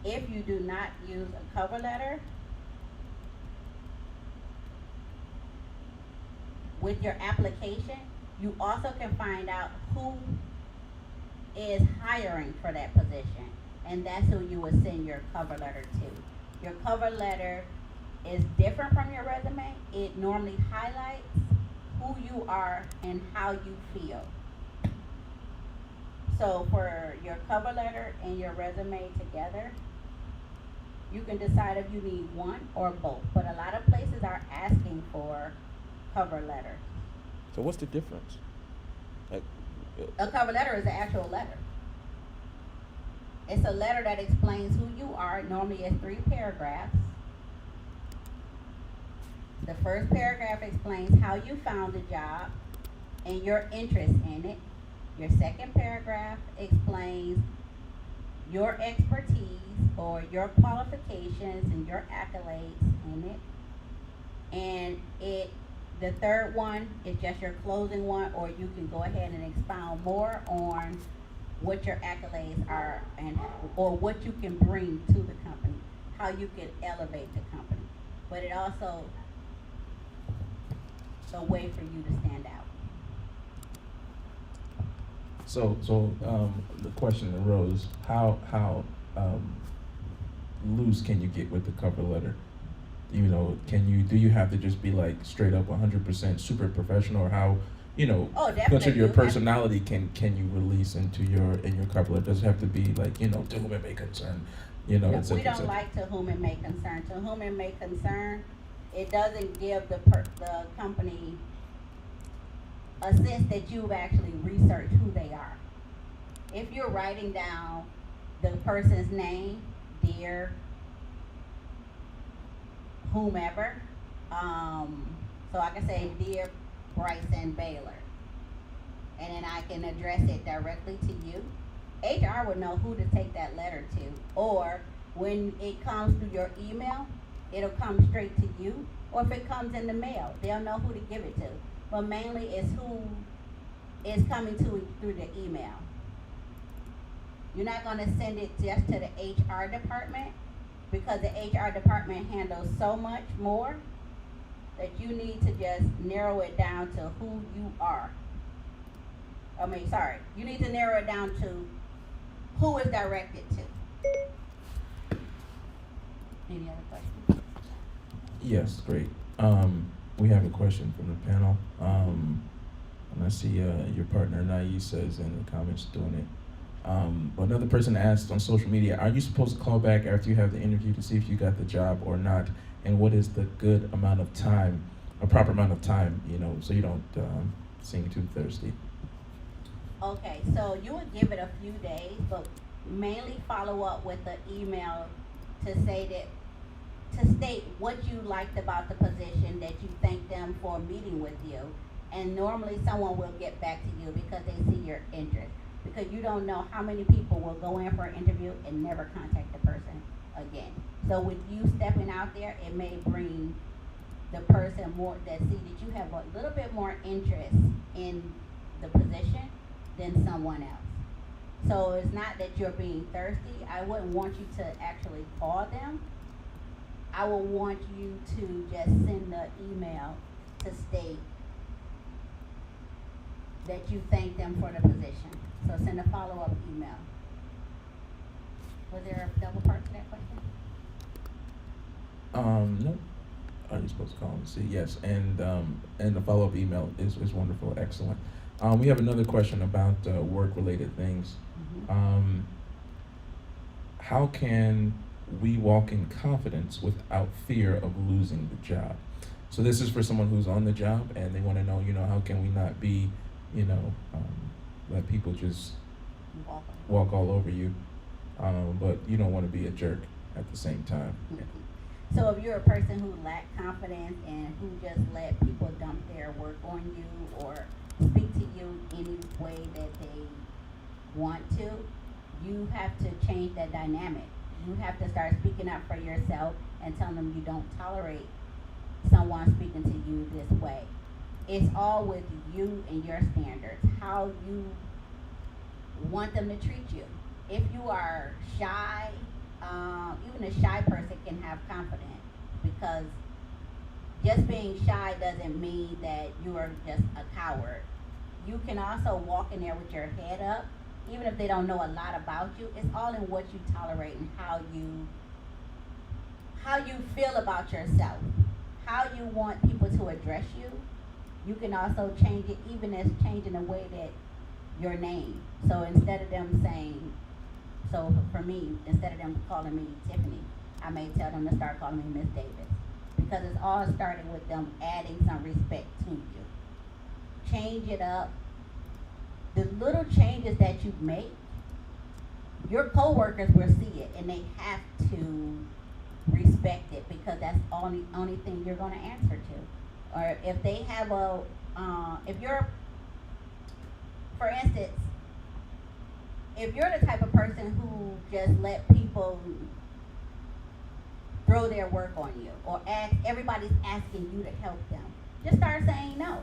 If you do not use a cover letter, with your application, you also can find out who is hiring for that position, and that's who you would send your cover letter to. Your cover letter is different from your resume. It normally highlights who you are and how you feel. So for your cover letter and your resume together, you can decide if you need one or both, but a lot of places are asking for cover letter. So what's the difference? Like, A cover letter is an actual letter. It's a letter that explains who you are. Normally it's 3 paragraphs. The first paragraph explains how you found the job and your interest in it. Your second paragraph explains your expertise or your qualifications and your accolades in it. And the third one is just your closing one, or you can go ahead and expound more on what your accolades are or what you can bring to the company, how you can elevate the company. But it also a way for you to stand out. So the question arose: how loose can you get with the cover letter? You know, do you have to just be like straight up 100% super professional, or how, Oh, much of definitely. your personality can you release in your cover letter? Does it have to be like, to whom it may concern, et cetera, We et don't cetera? like to whom it may concern. To whom it may concern, it doesn't give the company a sense that you've actually researched who they are. If you're writing down the person's name, dear whomever, so I can say dear Bryson Baylor, and then I can address it directly to you. HR would know who to take that letter to, or when it comes through your email, it'll come straight to you, or if it comes in the mail, they'll know who to give it to. But mainly it's who is coming to through the email. You're not gonna send it just to the HR department, because the HR department handles so much more that you need to just narrow it down to who you are. You need to narrow it down to who is directed to. Any other questions? Yes, great. We have a question from the panel. And I see your partner Nai says in the comments doing it. But another person asked on social media, are you supposed to call back after you have the interview to see if you got the job or not? And what is the good amount of time, a proper amount of time, so you don't seem too thirsty? Okay, so you would give it a few days, but mainly follow up with the email to state what you liked about the position, that you thanked them for meeting with you. And normally someone will get back to you because they see your interest. Because you don't know how many people will go in for an interview and never contact the person again. So with you stepping out there, it may bring the person more that see that you have a little bit more interest in the position than someone else. So it's not that you're being thirsty. I wouldn't want you to actually call them. I would want you to just send the email to state that you thank them for the position. So send a follow-up email. Was there a double part to that question? No. Are you supposed to call and see? Yes, and the follow-up email is wonderful, excellent. We have another question about work-related things. Mm-hmm. How can we walk in confidence without fear of losing the job? So this is for someone who's on the job and they want to know, how can we not be, let people just walk all over you, but you don't want to be a jerk at the same time. Mm-hmm. So if you're a person who lack confidence and who just let people dump their work on you or speak to you any way that they want to, you have to change that dynamic. You have to start speaking up for yourself and telling them you don't tolerate someone speaking to you this way. It's all with you and your standards, how you want them to treat you. If you are shy, even a shy person can have confidence, because just being shy doesn't mean that you are just a coward. You can also walk in there with your head up, even if they don't know a lot about you. It's all in what you tolerate and how you feel about yourself, how you want people to address you. You can also change it, even as changing the way that your name. So instead of them saying, so for me, instead of them calling me Tiffany, I may tell them to start calling me Miss Davis, because it's all starting with them adding some respect to you. Change it up. The little changes that you make, your coworkers will see it and they have to respect it, because that's the only thing you're going to answer to. Or if they have for instance, if you're the type of person who just let people throw their work on you, or everybody's asking you to help them, just start saying no.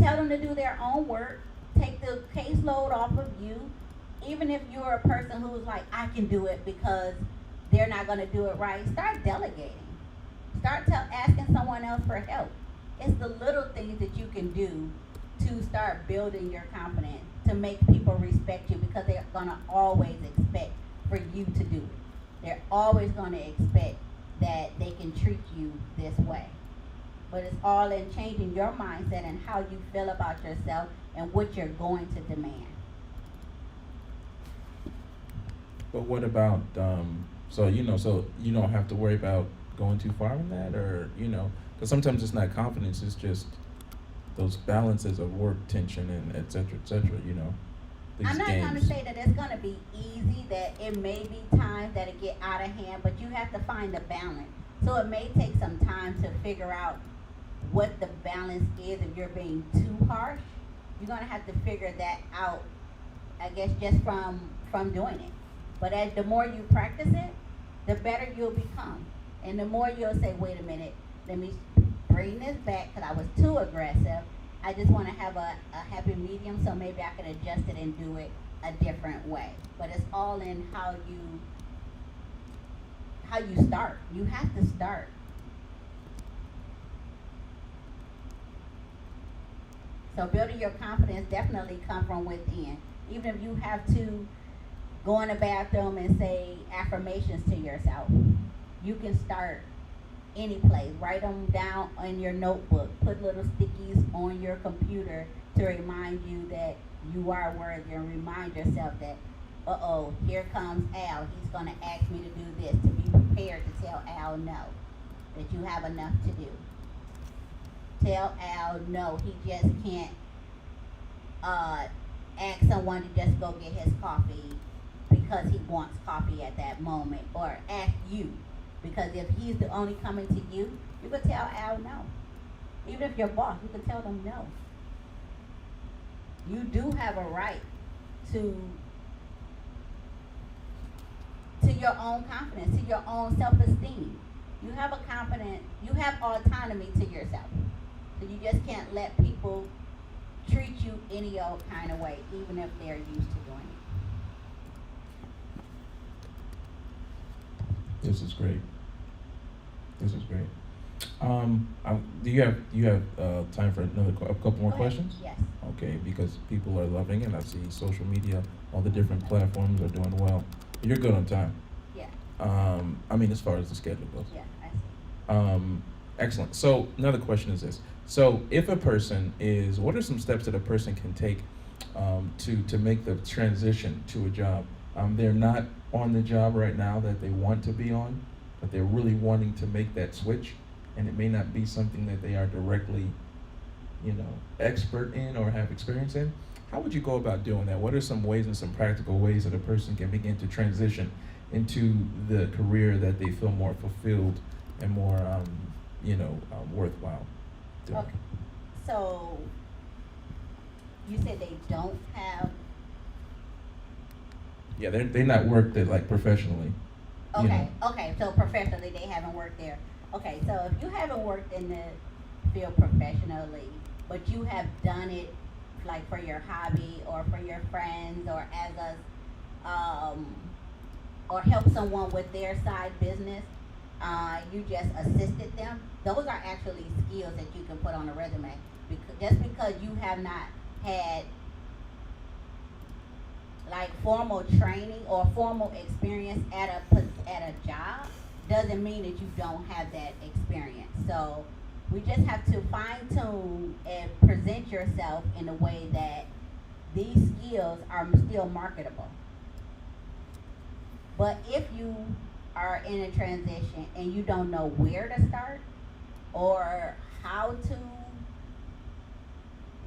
Tell them to do their own work. Take the caseload off of you. Even if you're a person who's like, I can do it, because they're not going to do it right, start delegating. Start asking someone else for help. It's the little things that you can do to start building your confidence, to make people respect you, because they're going to always expect for you to do it. They're always going to expect that they can treat you this way. But it's all in changing your mindset and how you feel about yourself and what you're going to demand. But what about, so you don't have to worry about going too far in that, or, because sometimes it's not confidence, it's just those balances of work tension and et cetera, these I'm not games. going to say that it's going to be easy, that it may be times that it get out of hand, but you have to find the balance. So it may take some time to figure out what the balance is. If you're being too harsh, you're going to have to figure that out, I guess, just from doing it. But as the more you practice it, the better you'll become. And the more you'll say, wait a minute, let me bring this back, because I was too aggressive. I just want to have a happy medium, so maybe I can adjust it and do it a different way. But it's all in how you start. You have to start. So building your confidence definitely come from within. Even if you have to go in the bathroom and say affirmations to yourself, you can start any place. Write them down in your notebook. Put little stickies on your computer to remind you that you are worthy, and remind yourself that, uh-oh, here comes Al. He's going to ask me to do this. To be prepared to tell Al no, that you have enough to do. Tell Al no, he just can't ask someone to just go get his coffee because he wants coffee at that moment, or ask you. Because if he's the only coming to you, you could tell Al no. Even if you're boss, you could tell them no. You do have a right to your own confidence, to your own self-esteem. You have autonomy to yourself. So you just can't let people treat you any old kind of way, even if they're used to doing it. This is great. This is great. Do you have time for a couple more Go ahead. questions? Yes. Okay, because people are loving it. I see social media, all the different platforms are doing well. You're good on time. Yeah. I mean, as far as the schedule goes. Yeah, I see. Excellent. So another question is this. So if a person is, what are some steps that a person can take to make the transition to a job? They're not on the job right now that they want to be on, but they're really wanting to make that switch, and it may not be something that they are directly, expert in or have experience in. How would you go about doing that? What are some ways and some practical ways that a person can begin to transition into the career that they feel more fulfilled and more, worthwhile doing? Okay. So you said they don't have. Yeah, they're not worked it like professionally. Okay. Okay. So professionally, they haven't worked there. Okay. So if you haven't worked in the field professionally, but you have done it like for your hobby or for your friends or as a or help someone with their side business, you just assisted them. Those are actually skills that you can put on a resume. Just because you have not had like formal training or formal experience at a job doesn't mean that you don't have that experience. So we just have to fine tune and present yourself in a way that these skills are still marketable. But if you are in a transition and you don't know where to start or how to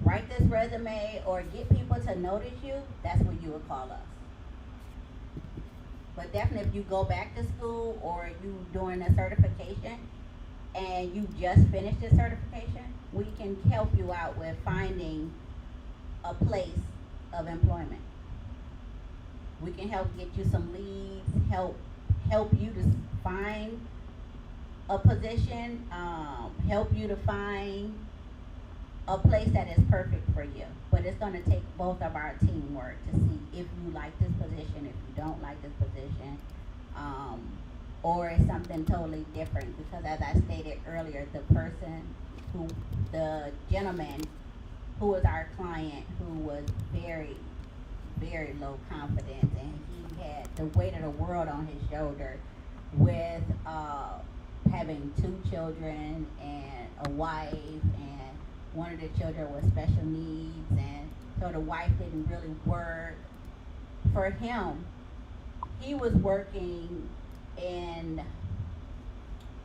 write this resume or get people to notice you, that's when you would call us. But definitely if you go back to school or you doing a certification and you just finished the certification, we can help you out with finding a place of employment. We can help get you some leads, help you to find a position, help you to find a place that is perfect for you. But it's going to take both of our teamwork to see if you like this position, if you don't like this position, or it's something totally different. Because as I stated earlier, the gentleman who was our client, who was very, very low confidence, and he had the weight of the world on his shoulder with having 2 children and a wife, and one of the children was special needs, and so the wife didn't really work. For him, he was working in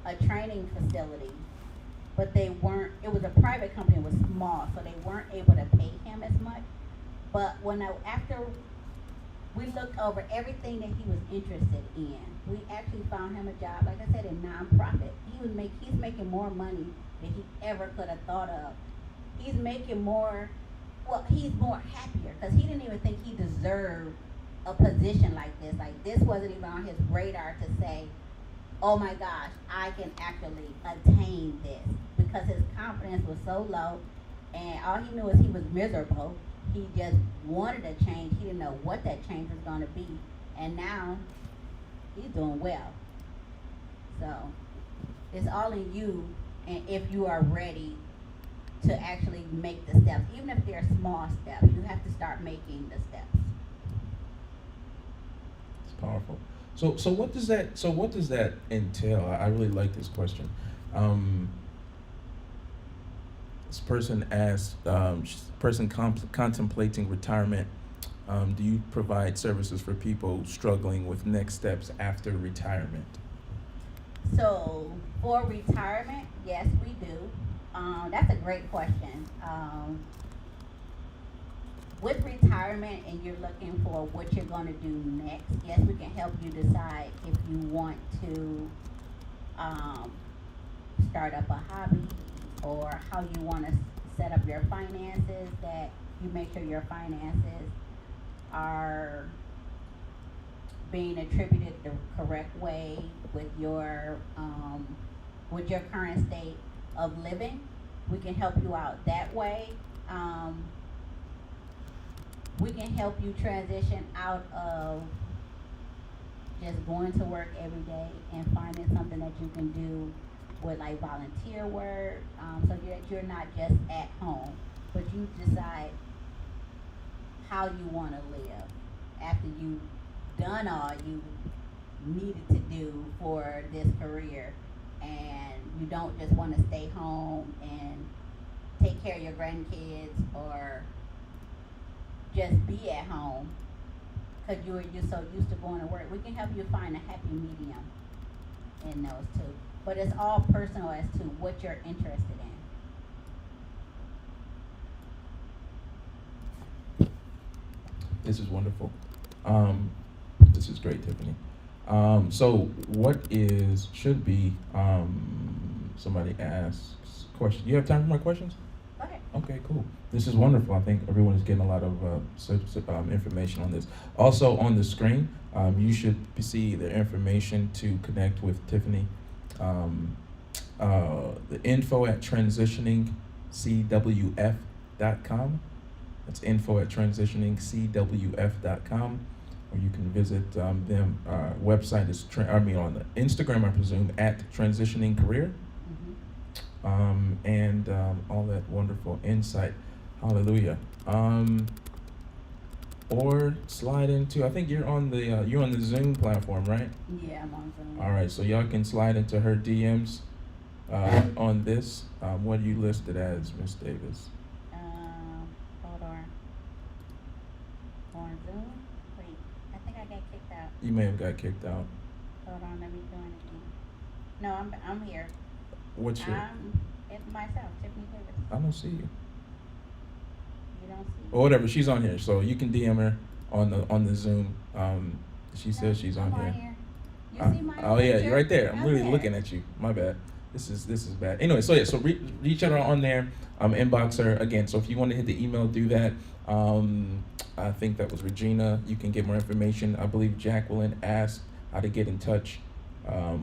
a training facility, but it was a private company, it was small, so they weren't able to pay him as much. But after we looked over everything that he was interested in, we actually found him a job, like I said, in nonprofit. He's making more money than he ever could have thought of. He's making more, he's more happier because he didn't even think he deserved a position like this. Like, this wasn't even on his radar to say, oh my gosh, I can actually attain this, because his confidence was so low and all he knew is he was miserable. he just wanted a change. He didn't know what that change was going to be, and now he's doing well. So it's all in you, and if you are ready to actually make the steps, even if they're small steps, you have to start making the steps. It's powerful. So what does that entail? I really like this question. This person asked, contemplating retirement. Do you provide services for people struggling with next steps after retirement? So for retirement, yes, we do. That's a great question. With retirement and you're looking for what you're going to do next, yes, we can help you decide if you want to start up a hobby or how you want to set up your finances, that you make sure your finances are being attributed the correct way with your current state of living. We can help you out that way. We can help you transition out of just going to work every day and finding something that you can do with like volunteer work, so that you're not just at home, but you decide how you want to live after you've done all you needed to do for this career, and you don't just want to stay home and take care of your grandkids or just be at home because you're so used to going to work. We can help you find a happy medium in those two, but it's all personal as to what you're interested in. This is wonderful. This is great, Tiffany. So what should be, somebody asks question. You have time for my questions? Okay. Okay, cool. This is wonderful. I think everyone is getting a lot of information on this. Also on the screen, you should see the information to connect with Tiffany. The info at transitioningcwf.com. That's info at transitioningcwf.com. Or you can visit them. Website is on the Instagram, I presume, at Transitioning Career. And all that wonderful insight. Hallelujah. Or slide into, I think you're on the Zoom platform, right? Yeah, I'm on Zoom. All right, so y'all can slide into her DMs on this. What are you listed as, Miss Davis? Hold on. On Zoom? Wait, I think I got kicked out. You may have got kicked out. Hold on, let me join again. No, I'm here. What's your? It's myself, Tiffany Davis. I don't see you. You don't see me? Or whatever, she's on here, so you can DM her on the Zoom. She says she's on here. You see my Oh yeah, picture? you're right there. I'm really Okay. looking at you. My bad. This is bad. Anyway, so yeah, so reach out on there. Inbox her again. So if you want to hit the email, do that. I think that was Regina. You can get more information. I believe Jacqueline asked how to get in touch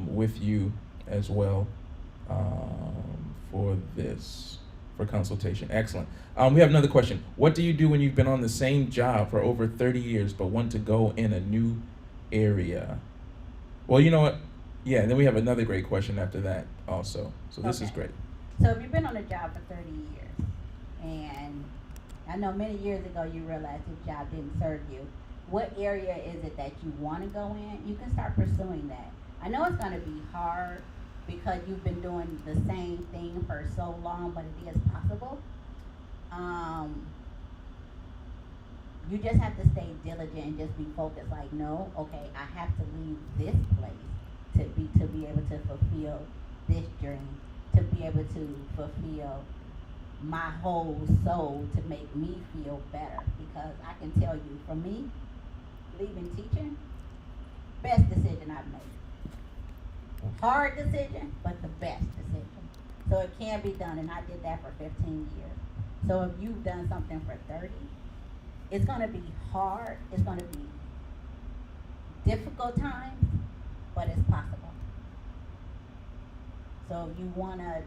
with you as well for consultation. Excellent. We have another question. What do you do when you've been on the same job for over 30 years but want to go in a new area? Well, you know what? Yeah, and then we have another great question after that also. So this is Okay. great. So if you've been on a job for 30 years, and I know many years ago you realized this job didn't serve you, what area is it that you want to go in? You can start pursuing that. I know it's going to be hard because you've been doing the same thing for so long, but it is possible. You just have to stay diligent and just be focused. Like, no, okay, I have to leave this place to be able to fulfill this dream, to be able to fulfill my whole soul, to make me feel better. Because I can tell you, for me, leaving teaching, best decision I've made. Hard decision, but the best decision. So it can be done, and I did that for 15 years. So if you've done something for 30, it's going to be hard. It's going to be difficult times, but it's possible. So if you want to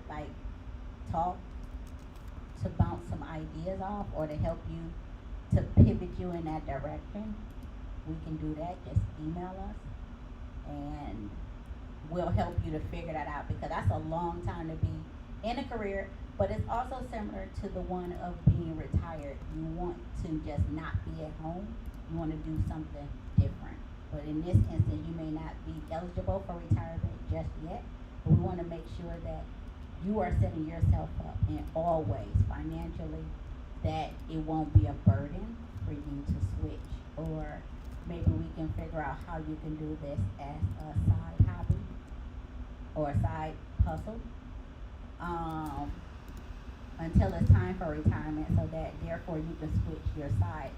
talk to bounce some ideas off or to help you to pivot you in that direction, we can do that. Just email us and we'll help you to figure that out, because that's a long time to be in a career, but it's also similar to the one of being retired. You want to just not be at home. You want to do something different. But in this instance, you may not be eligible for retirement just yet, but we want to make sure that you are setting yourself up in all ways financially, that it won't be a burden for you to switch, or maybe we can figure out how you can do this as a side hobby or a side hustle until it's time for retirement, so that therefore you can switch your side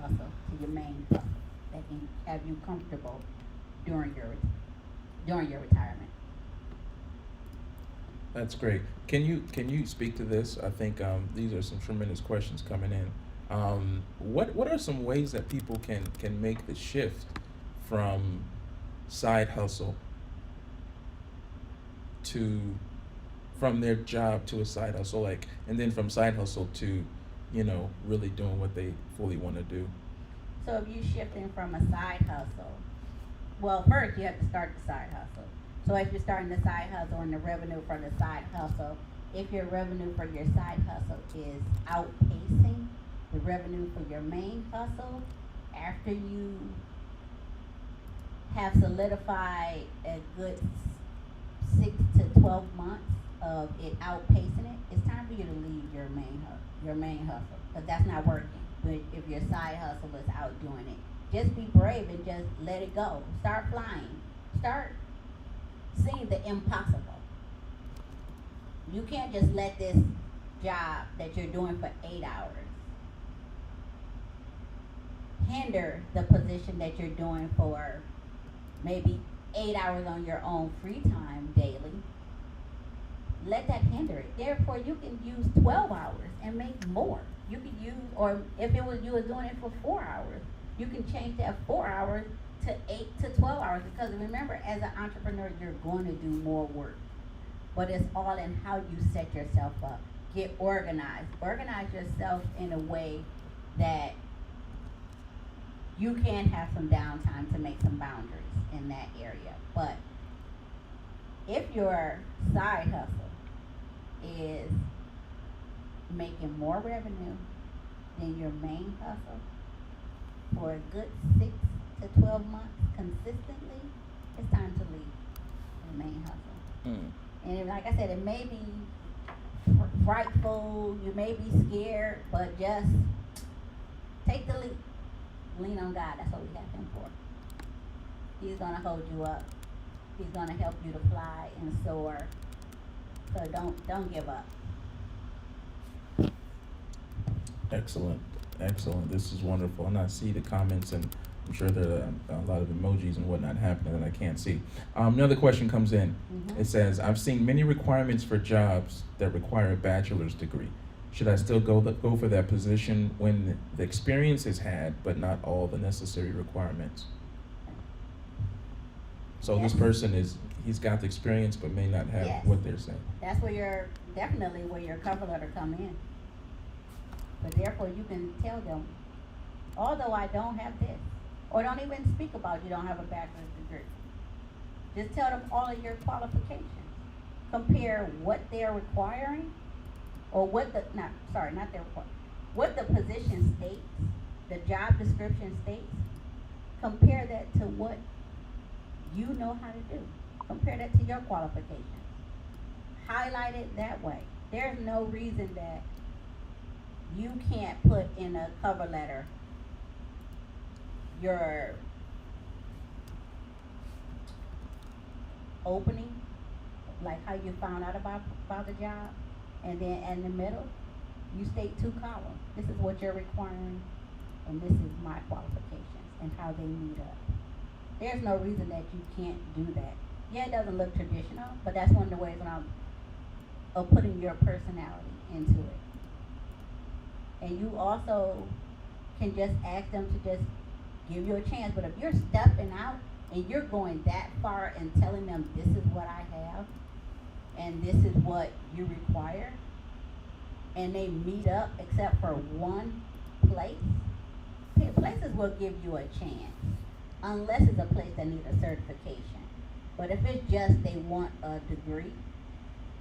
hustle to your main hustle that can have you comfortable during your retirement. That's great. Can you speak to this? I think these are some tremendous questions coming in. What are some ways that people can make the shift from side hustle from their job to a side hustle, like, and then from side hustle to, really doing what they fully want to do? So if you're shifting from a side hustle, well, first you have to start the side hustle. So if you're starting the side hustle and the revenue for the side hustle, if your revenue for your side hustle is outpacing the revenue for your main hustle, after you have solidified a good 6 to 12 months of it outpacing it, it's time for you to leave your main hustle, because that's not working. But if your side hustle is outdoing it, just be brave and just let it go. Start flying. Start seeing the impossible. You can't just let this job that you're doing for 8 hours hinder the position that you're doing for maybe 8 hours on your own free time daily. Let that hinder it. Therefore, you can use 12 hours and make more. You can use, or if you was doing it for 4 hours, you can change that 4 hours to 8 to 12 hours. Because remember, as an entrepreneur, you're going to do more work. But it's all in how you set yourself up. Get organized. Organize yourself in a way that you can have some downtime to make some boundaries in that area. But if your side hustle is making more revenue than your main hustle for a good 6 to 12 months consistently, it's time to leave the main hustle. And like I said, it may be frightful, you may be scared, but just take the leap. Lean on God. That's what we have him for. He's going to hold you up. He's going to help you to fly and soar. So don't give up. Excellent. This is wonderful. And I see the comments, and I'm sure there are a lot of emojis and whatnot happening that I can't see. Another question comes in. It says, I've seen many requirements for jobs that require a bachelor's degree. Should I still go for that position when the experience is had, but not all the necessary requirements? So Yes. This person he's got the experience, but may not have Yes. what they're saying. That's where definitely where your cover letter come in. But therefore you can tell them, although I don't have this, or don't even speak about you don't have a bachelor's degree. Just tell them all of your qualifications. Compare what they're requiring, or what the what the position states, the job description states. Compare that to what you know how to do. Compare that to your qualifications. Highlight it that way. There's no reason that you can't put in a cover letter your opening, like how you found out about the job, and then in the middle you state 2 columns. This is what you're requiring, and this is my qualifications and how they meet up. There's no reason that you can't do that. Yeah, it doesn't look traditional, but that's one of the ways of putting your personality into it. And you also can just ask them to just give you a chance. But if you're stepping out and you're going that far and telling them this is what I have and this is what you require, and they meet up except for one place, places will give you a chance, unless it's a place that needs a certification. But if it's just they want a degree,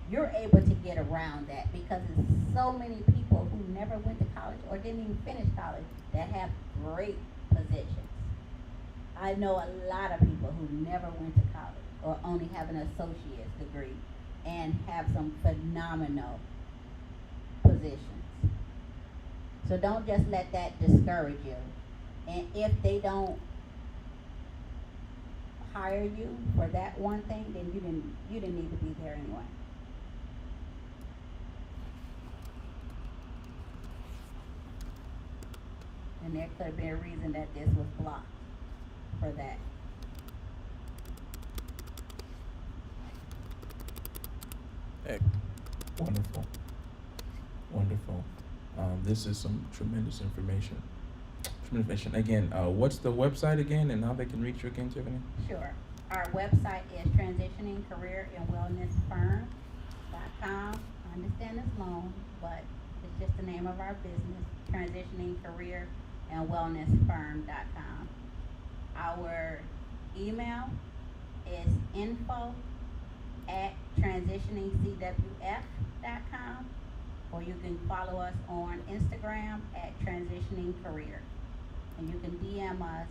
you're able to get around that because there's so many people who never went to college or didn't even finish college that have great positions. I know a lot of people who never went to college or only have an associate's degree and have some phenomenal positions. So don't just let that discourage you. And if they don't hire you for that one thing, then you didn't need to be there anyway. And there could have been a reason that this was blocked for that. Wonderful. Wonderful. This is some tremendous information. Again, what's the website again and how they can reach you again, Tiffany? Sure. Our website is transitioningcareerandwellnessfirm.com. I understand it's long, but it's just the name of our business, transitioningcareerandwellnessfirm.com. Our email is info@transitioningcwf.com, or you can follow us on Instagram @transitioningcareer. And you can DM us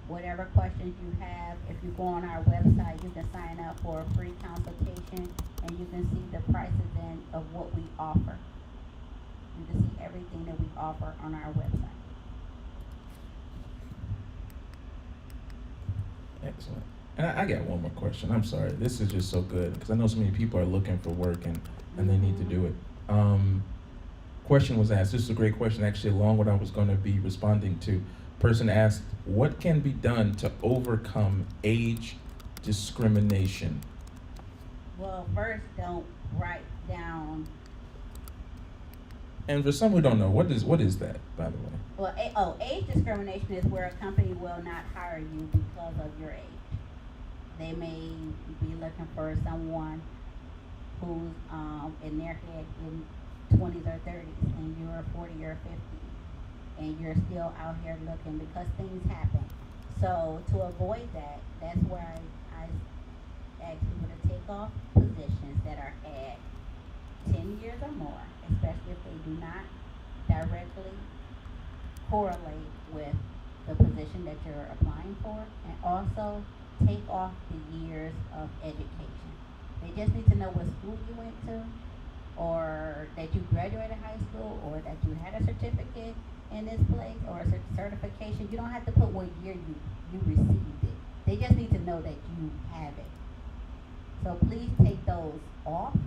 whatever questions you have. If you go on our website, you can sign up for a free consultation and you can see the prices of what we offer. You can see everything that we offer on our website. Excellent. And I got one more question. I'm sorry. This is just so good because I know so many people are looking for work and they need to do it. Question was asked. This is a great question, actually, along what I was going to be responding to. Person asked, what can be done to overcome age discrimination? Well, first, don't write down. And for some who don't know, what is that, by the way? Well, age discrimination is where a company will not hire you because of your age. They may be looking for someone who's in their head in 20s or 30s, and you're 40 or 50, and you're still out here looking because things happen. So to avoid that, that's where I ask people to take off positions that are at 10 years or more, especially if they do not directly correlate with the position that you're applying for, and also take off the years of education. They just need to know what school you went to, or that you graduated high school, or that you had a certificate in this place, or a certification. You don't have to put what year you received it. They just need to know that you have it. So please take those off.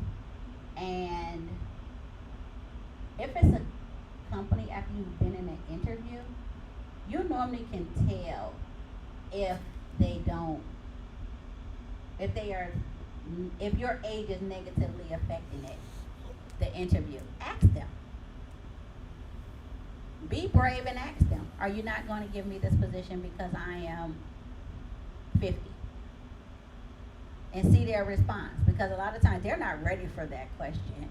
And if it's a company after you've been in an interview, you normally can tell if if your age is negatively affecting the interview. Ask them. Be brave and ask them, are you not going to give me this position because I am 50? And see their response, because a lot of times they're not ready for that question.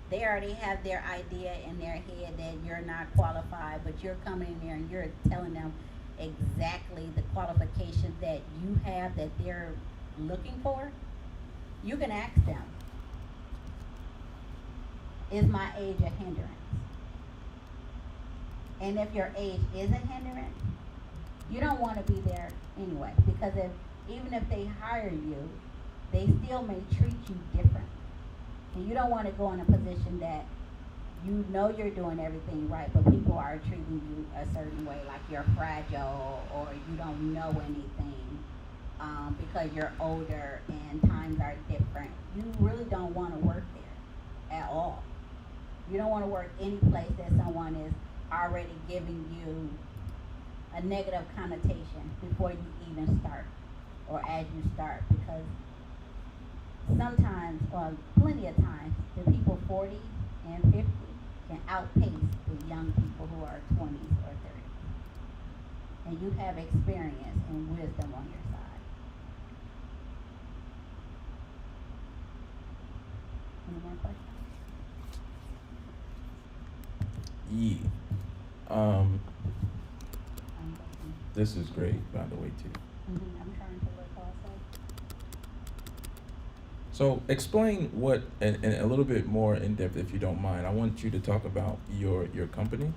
They already have their idea in their head that you're not qualified, but you're coming in there and you're telling them exactly the qualifications that you have that they're looking for. You can ask them, is my age a hindrance? And if your age is a hindrance, you don't want to be there anyway, because even if they hire you, they still may treat you different. And you don't want to go in a position that you know you're doing everything right, but people are treating you a certain way, like you're fragile or you don't know anything because you're older and times are different. You really don't want to work there at all. You don't want to work any place that someone is already giving you a negative connotation before you even start or as you start, because sometimes, or plenty of times, the people 40 and 50 can outpace the young people who are 20s or 30s. And you have experience and wisdom on your side. Any more questions? Yeah. Um, I'm looking. this is great, by the way, too. I'm trying to look also. So explain what, and a little bit more in depth, if you don't mind. I want you to talk about your company.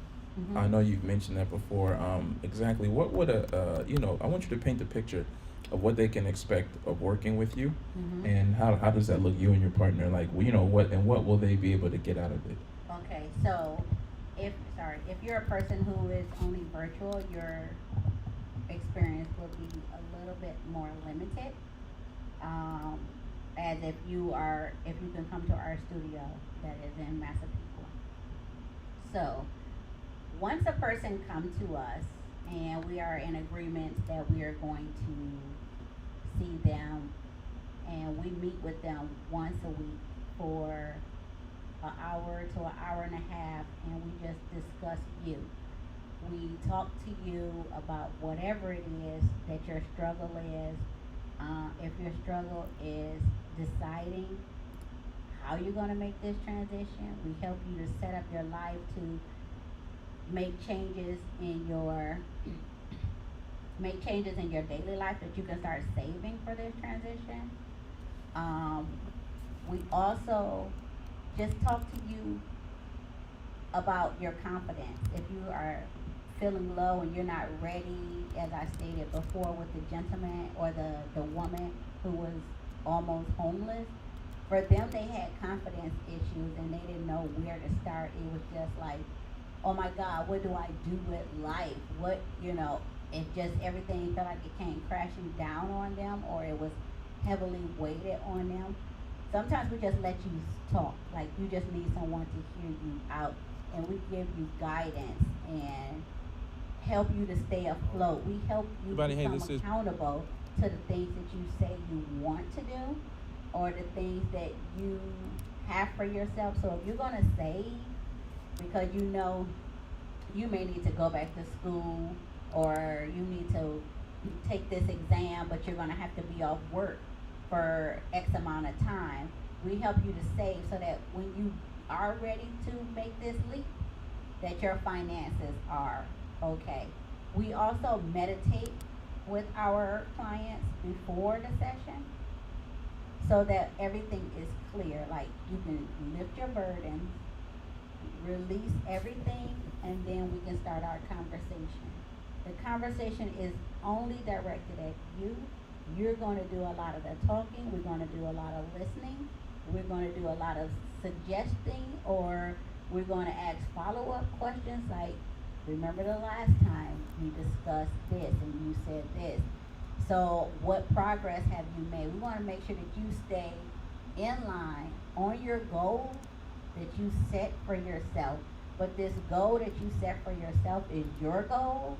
I know you've mentioned that before. Exactly what would I want you to paint the picture of what they can expect of working with you, and how does that look, you and your partner, like, what will they be able to get out of it? Okay, so if you're a person who is only virtual, your experience will be a little bit more limited. As if you can come to our studio that is in Massapequa. So once a person comes to us and we are in agreement that we are going to see them and we meet with them once a week for an hour to an hour and a half, and we just discuss you. We talk to you about whatever it is that your struggle is. If your struggle is deciding how you're going to make this transition, we help you to set up your life to make changes in your daily life that you can start saving for this transition. We also just talk to you about your confidence. If you are feeling low and you're not ready, as I stated before with the gentleman or the woman who was almost homeless, for them they had confidence issues and they didn't know where to start. It was just like, oh my God, what do I do with life? It just, everything felt like it came crashing down on them, or it was heavily weighted on them. Sometimes we just let you talk, like you just need someone to hear you out, and we give you guidance and help you to stay afloat. We help you become accountable to the things that you say you want to do, or the things that you have for yourself. So if you're gonna save, because you may need to go back to school, or you need to take this exam, but you're gonna have to be off work for X amount of time, we help you to save so that when you are ready to make this leap, that your finances are okay. We also meditate with our clients before the session so that everything is clear. Like, you can lift your burdens, release everything, and then we can start our conversation. The conversation is only directed at you. You're going to do a lot of the talking. We're going to do a lot of listening. We're going to do a lot of suggesting, or we're going to ask follow-up questions like, remember the last time we discussed this and you said this. So what progress have you made? We want to make sure that you stay in line on your goal that you set for yourself. But this goal that you set for yourself is your goal.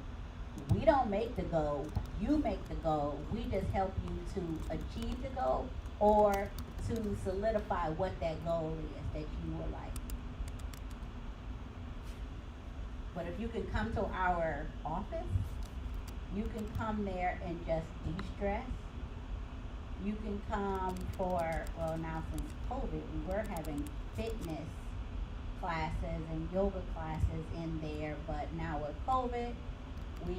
We don't make the goal, you make the goal. We just help you to achieve the goal, or to solidify what that goal is that you would like. But if you can come to our office, you can come there and just de-stress. You can come now since COVID, we were having fitness classes and yoga classes in there, but now with COVID, we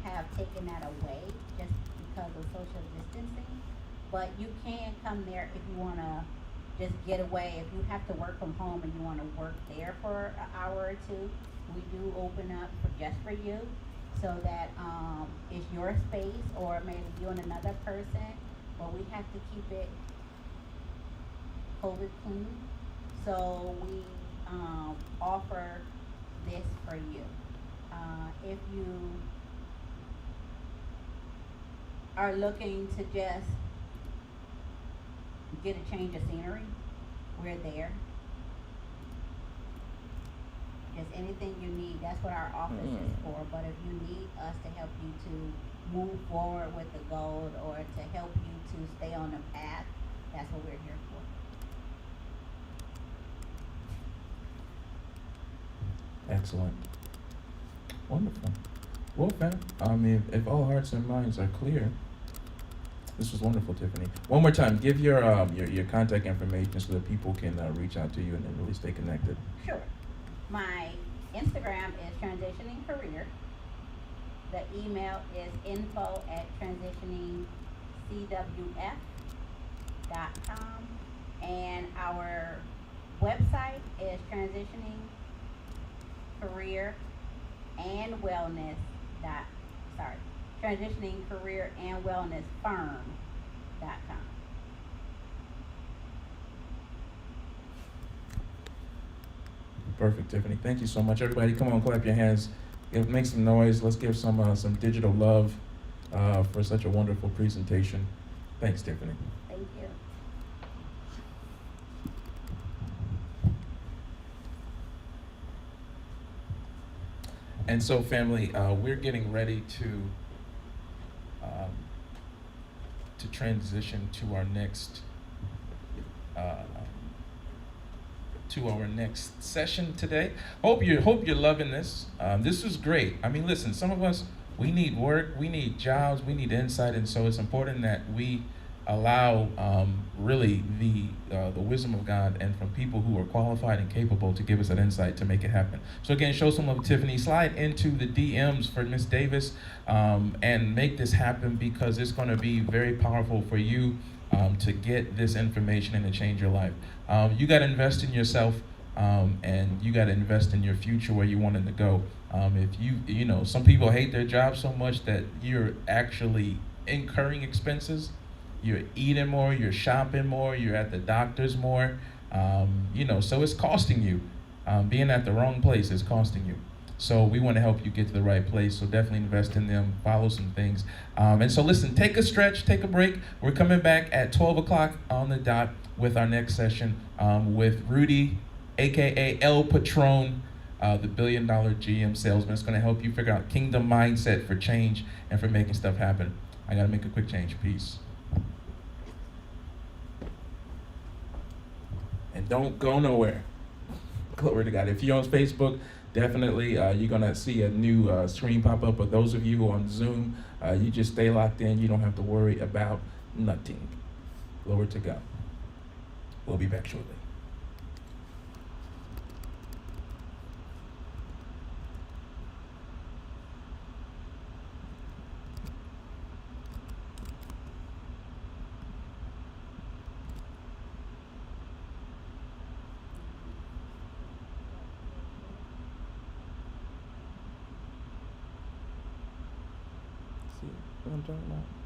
have taken that away just because of social distancing. But you can come there if you want to just get away. If you have to work from home and you want to work there for an hour or two, we do open up just for you, so that it's your space, or maybe you and another person. But we have to keep it COVID clean. So we offer this for you. If you are looking to just get a change of scenery, we're there. Just anything you need, that's what our office is for. But if you need us to help you to move forward with the goal, or to help you to stay on the path, that's what we're here for. Excellent. Wonderful. Well, fam, I mean, if all hearts and minds are clear, this was wonderful, Tiffany. One more time, give your contact information so that people can reach out to you and then really stay connected. Sure. My Instagram is Transitioning Career. The email is info@transitioningcwf.com. And our website is transitioning career and wellness dot sorry transitioning career and wellness firm.com. Perfect, Tiffany. Thank you so much. Everybody, come on, clap your hands. Make some noise. Let's give some digital love for such a wonderful presentation. Thanks, Tiffany. Thank you. And so, family, we're getting ready um, to transition to our next session today. Hope you're loving this. This is great. I mean, listen, some of us, we need work, we need jobs, we need insight, and so it's important that we allow really the wisdom of God and from people who are qualified and capable to give us that insight to make it happen. So again, show some love to Tiffany. Slide into the DMs for Miss Davis and make this happen, because it's going to be very powerful for you to get this information and to change your life. You got to invest in yourself, and you got to invest in your future where you want it to go. If you know, some people hate their job so much that you're actually incurring expenses. You're eating more, you're shopping more, you're at the doctor's more, so it's costing you. Being at the wrong place is costing you. So we want to help you get to the right place, so definitely invest in them, follow some things. And so listen, take a stretch, take a break. We're coming back at 12 o'clock on the dot with our next session with Rudy, AKA El Patron, the $1 billion GM salesman. It's going to help you figure out kingdom mindset for change and for making stuff happen. I got to make a quick change. Peace. And don't go nowhere. Glory to God. If you're on Facebook, definitely you're going to see a new screen pop up. But those of you who are on Zoom, you just stay locked in. You don't have to worry about nothing. Glory to God. We'll be back shortly. See what I'm talking about?